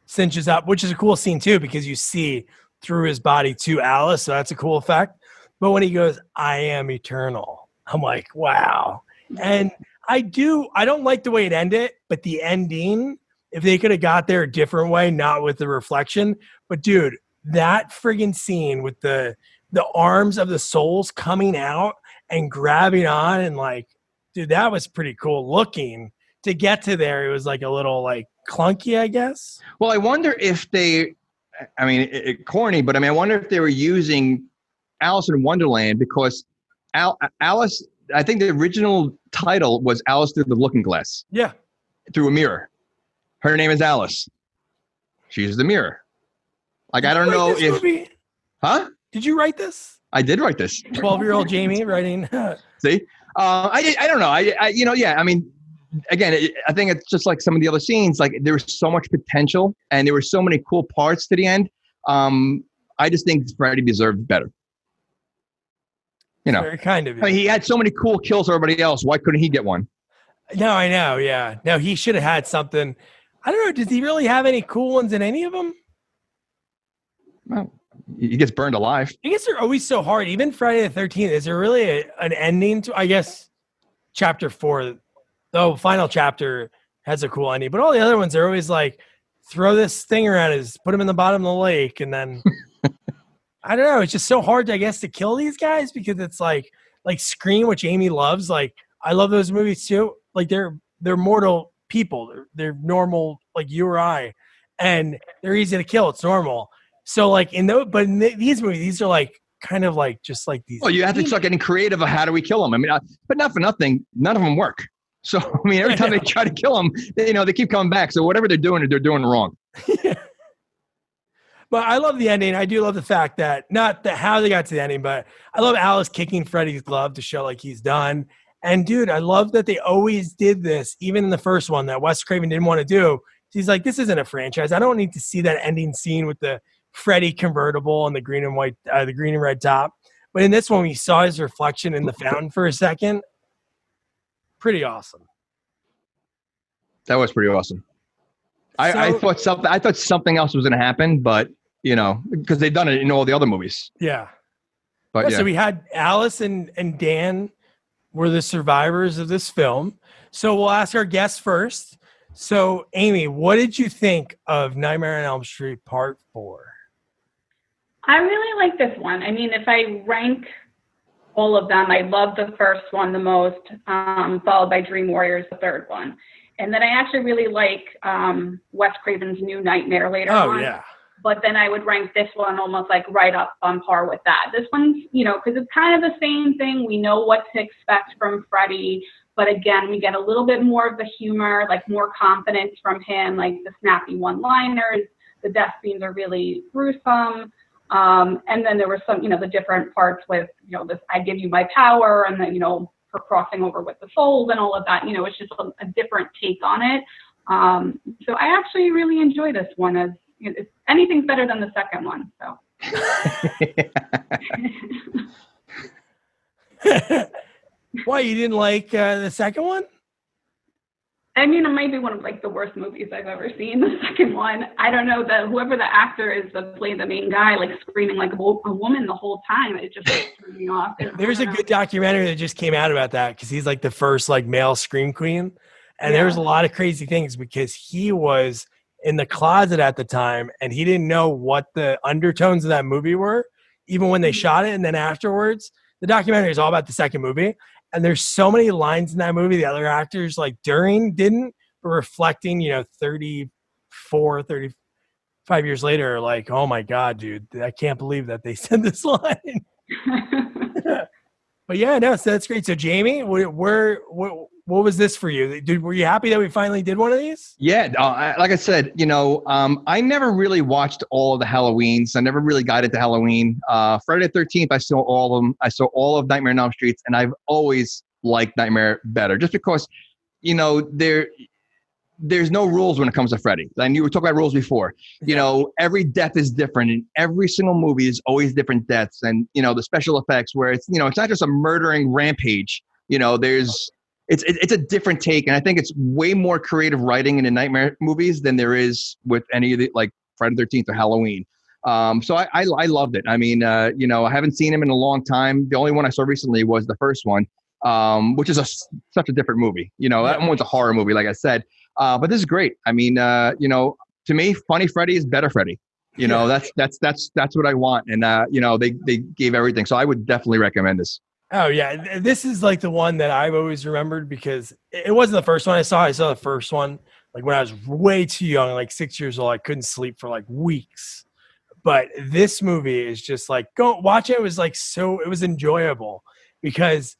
S2: cinches up, which is a cool scene too because you see through his body to Alice, so that's a cool effect. But when he goes, I am eternal, I'm like, wow. And I don't like the way it ended, but the ending, if they could have got there a different way, not with the reflection, but dude, that friggin' scene with the arms of the souls coming out and grabbing on and like, dude, that was pretty cool looking. To get to there, it was like a little like clunky, I guess.
S3: Well, I wonder if corny, but I wonder if they were using Alice in Wonderland because Alice, I think the original title was Alice Through the Looking Glass.
S2: Yeah.
S3: Through a mirror. Her name is Alice. She's the mirror. Like, I don't know if...
S2: movie?
S3: Huh?
S2: Did you write this?
S3: I did write this.
S2: 12-year-old Jamie writing.
S3: See? I don't know. Again, I think it's just like some of the other scenes. Like, there was so much potential, and there were so many cool parts to the end. I just think Freddy deserved better.
S2: Very kind of you.
S3: He had so many cool kills for everybody else. Why couldn't he get one?
S2: No, I know. Yeah. No, he should have had something. I don't know. Does he really have any cool ones in any of them?
S3: Well, he gets burned alive.
S2: I guess they're always so hard. Even Friday the 13th, is there really an ending to, I guess, chapter 4, the final chapter has a cool ending, but all the other ones are always like, throw this thing around, put him in the bottom of the lake, and then I don't know. It's just so hard, I guess, to kill these guys because it's like Scream, which Amy loves. Like, I love those movies too. Like, they're mortal people. They're normal, like you or I, and they're easy to kill. It's normal. So like in these movies, these are like kind of like just like these.
S3: Well, you have to start getting creative of how do we kill them. But not for nothing, none of them work. So every time they try to kill them, they keep coming back. So whatever they're doing wrong.
S2: But I love the ending. I do love the fact that not how they got to the ending, but I love Alice kicking Freddy's glove to show like he's done. And dude, I love that they always did this, even in the first one that Wes Craven didn't want to do. He's like, this isn't a franchise. I don't need to see that ending scene with the Freddy convertible and the green and red top. But in this one, we saw his reflection in the fountain for a second. Pretty awesome.
S3: That was pretty awesome. I thought something else was going to happen, but because they've done it in all the other movies.
S2: Yeah.
S3: But
S2: So we had Alice and Dan were the survivors of this film. So we'll ask our guests first. So Amy, what did you think of Nightmare on Elm Street Part 4?
S4: I really like this one. I mean, if I rank all of them, I love the first one the most, followed by Dream Warriors, the third one. And then I actually really like Wes Craven's New Nightmare later on.
S2: Oh, yeah.
S4: But then I would rank this one almost like right up on par with that. This one's, because it's kind of the same thing. We know what to expect from Freddy. But again, we get a little bit more of the humor, like more confidence from him, like the snappy one-liners. The death scenes are really gruesome. And then there were some, the different parts with, this I give you my power, and then, her crossing over with the souls and all of that. It's just a different take on it. So I actually really enjoy this one. As anything's better than the second one. So.
S2: Why, you didn't like the second one?
S4: I mean, it might be one of like the worst movies I've ever seen. The second one, I don't know, whoever the actor is that played the main guy, like screaming like a woman the whole time. It just threw me off.
S2: There's a good documentary that just came out about that because he's like the first like male scream queen, and there was a lot of crazy things because he was in the closet at the time and he didn't know what the undertones of that movie were, even when they shot it, and then afterwards, the documentary is all about the second movie. And there's so many lines in that movie the other actors like during didn't, but reflecting, 34, 35 years later, are like, oh my God, dude, I can't believe that they said this line. But yeah, no, so that's great. So Jamie, what was this for you? Were you happy that we finally did one of these?
S3: Yeah, like I said, I never really watched all of the Halloweens. I never really got into Halloween. Friday the 13th, I saw all of them. I saw all of Nightmare on Elm Street, and I've always liked Nightmare better, just because, there's no rules when it comes to Freddy. And you were talking about rules before. Every death is different, and every single movie is always different deaths. And the special effects where it's it's not just a murdering rampage. It's a different take, and I think it's way more creative writing in the Nightmare movies than there is with any of the like Friday the 13th or Halloween. So I loved it. I mean, I haven't seen him in a long time. The only one I saw recently was the first one, which is such a different movie. That one's a horror movie, like I said. But this is great. I mean, to me, funny Freddy is better Freddy. That's what I want. And they gave everything. So I would definitely recommend this.
S2: Oh yeah, this is like the one that I've always remembered because it wasn't the first one I saw. I saw the first one like when I was way too young, like 6 years old. I couldn't sleep for like weeks. But this movie is just like, go watch it. It was like it was enjoyable because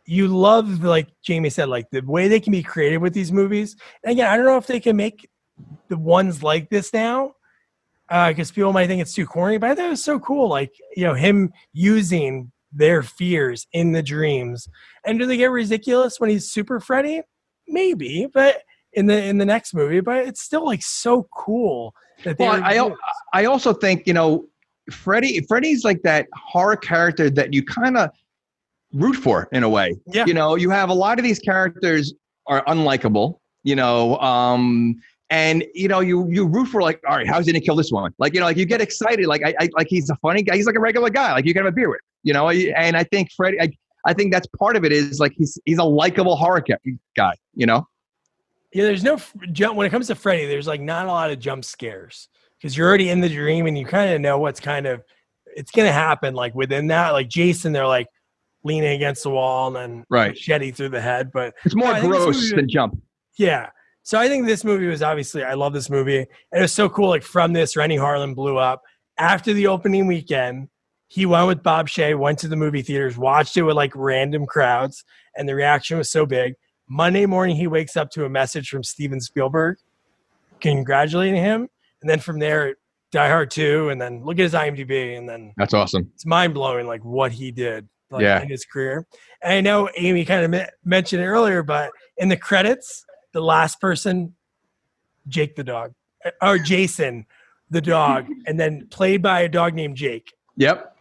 S2: you love, like Jamie said, like the way they can be creative with these movies. And again, I don't know if they can make the ones like this now because people might think it's too corny, but I thought it was so cool. Like, him using their fears in the dreams. And do they get ridiculous when he's Super Freddy? Maybe, but in the next movie, but it's still like so cool that
S3: I also think, Freddy's like that horror character that you kind of root for in a way.
S2: Yeah.
S3: You have a lot of these characters are unlikable, and you root for like, all right, how's he gonna kill this one? Like, like you get excited, like I like he's a funny guy, he's like a regular guy, like you can have a beer with, and I think Freddy, I think that's part of it is like he's a likable horror guy, Yeah,
S2: there's no jump when it comes to Freddy. There's like not a lot of jump scares because you're already in the dream and you kind of know what's it's gonna happen. Like within that, like Jason, they're like leaning against the wall and then machete through the head. But
S3: it's more gross than jump.
S2: Yeah. So I think this movie was obviously, I love this movie. And it was so cool. Like from this, Rennie Harlan blew up. After the opening weekend, he went with Bob Shea, went to the movie theaters, watched it with like random crowds, and the reaction was so big. Monday morning, he wakes up to a message from Steven Spielberg congratulating him. And then from there, Die Hard 2, and then look at his IMDb. And then
S3: that's awesome.
S2: It's mind-blowing, like what he did in his career. And I know Amy kind of mentioned it earlier, but in the credits, the last person, Jake the dog, or Jason the dog, and then played by a dog named Jake.
S3: Yep.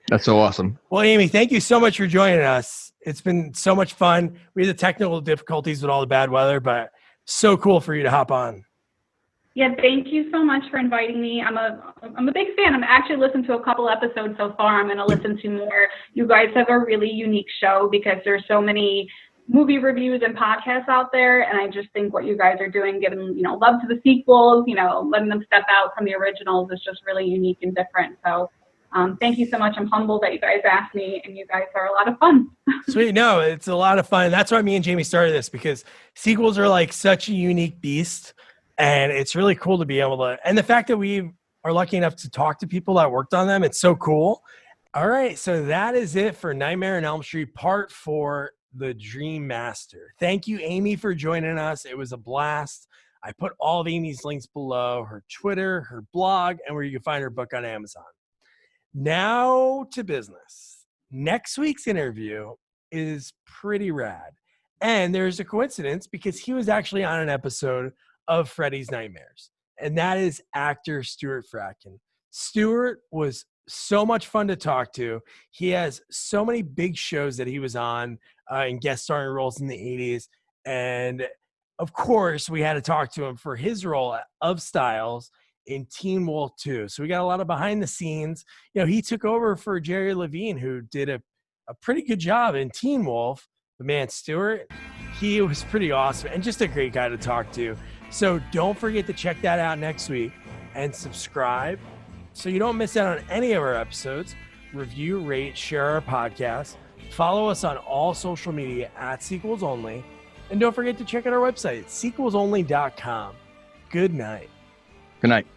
S3: That's so awesome.
S2: Well, Amy, thank you so much for joining us. It's been so much fun. We had the technical difficulties with all the bad weather, but so cool for you to hop on.
S4: Yeah, thank you so much for inviting me. I'm a big fan. I'm actually listened to a couple episodes so far. I'm going to listen to more. You guys have a really unique show because there's so many movie reviews and podcasts out there, and I just think what you guys are doing, giving love to the sequels, letting them step out from the originals is just really unique and different. So thank you so much. I'm humbled that you guys asked me, and you guys are a lot of fun.
S2: Sweet. No, it's a lot of fun. That's why me and Jamie started this, because sequels are like such a unique beast, and it's really cool to be able to, and the fact that we are lucky enough to talk to people that worked on them, it's so cool. All right, so that is it for Nightmare on Elm Street Part 4, The Dream Master. Thank you, Amy, for joining us. It was a blast. I put all of Amy's links below, her Twitter, her blog, and where you can find her book on Amazon. Now to business. Next week's interview is pretty rad. And there's a coincidence because he was actually on an episode of Freddy's Nightmares. And that is actor Stuart Fratkin. Stuart was so much fun to talk to. He has so many big shows that he was on and guest starring roles in the 80s. And of course, we had to talk to him for his role of Styles in Teen Wolf 2. So we got a lot of behind the scenes. He took over for Jerry Levine, who did a pretty good job in Teen Wolf. But man, Stuart, he was pretty awesome and just a great guy to talk to. So don't forget to check that out next week and subscribe so you don't miss out on any of our episodes. Review, rate, share our podcast. Follow us on all social media at Sequels Only. And don't forget to check out our website, sequelsonly.com. Good night.
S3: Good night.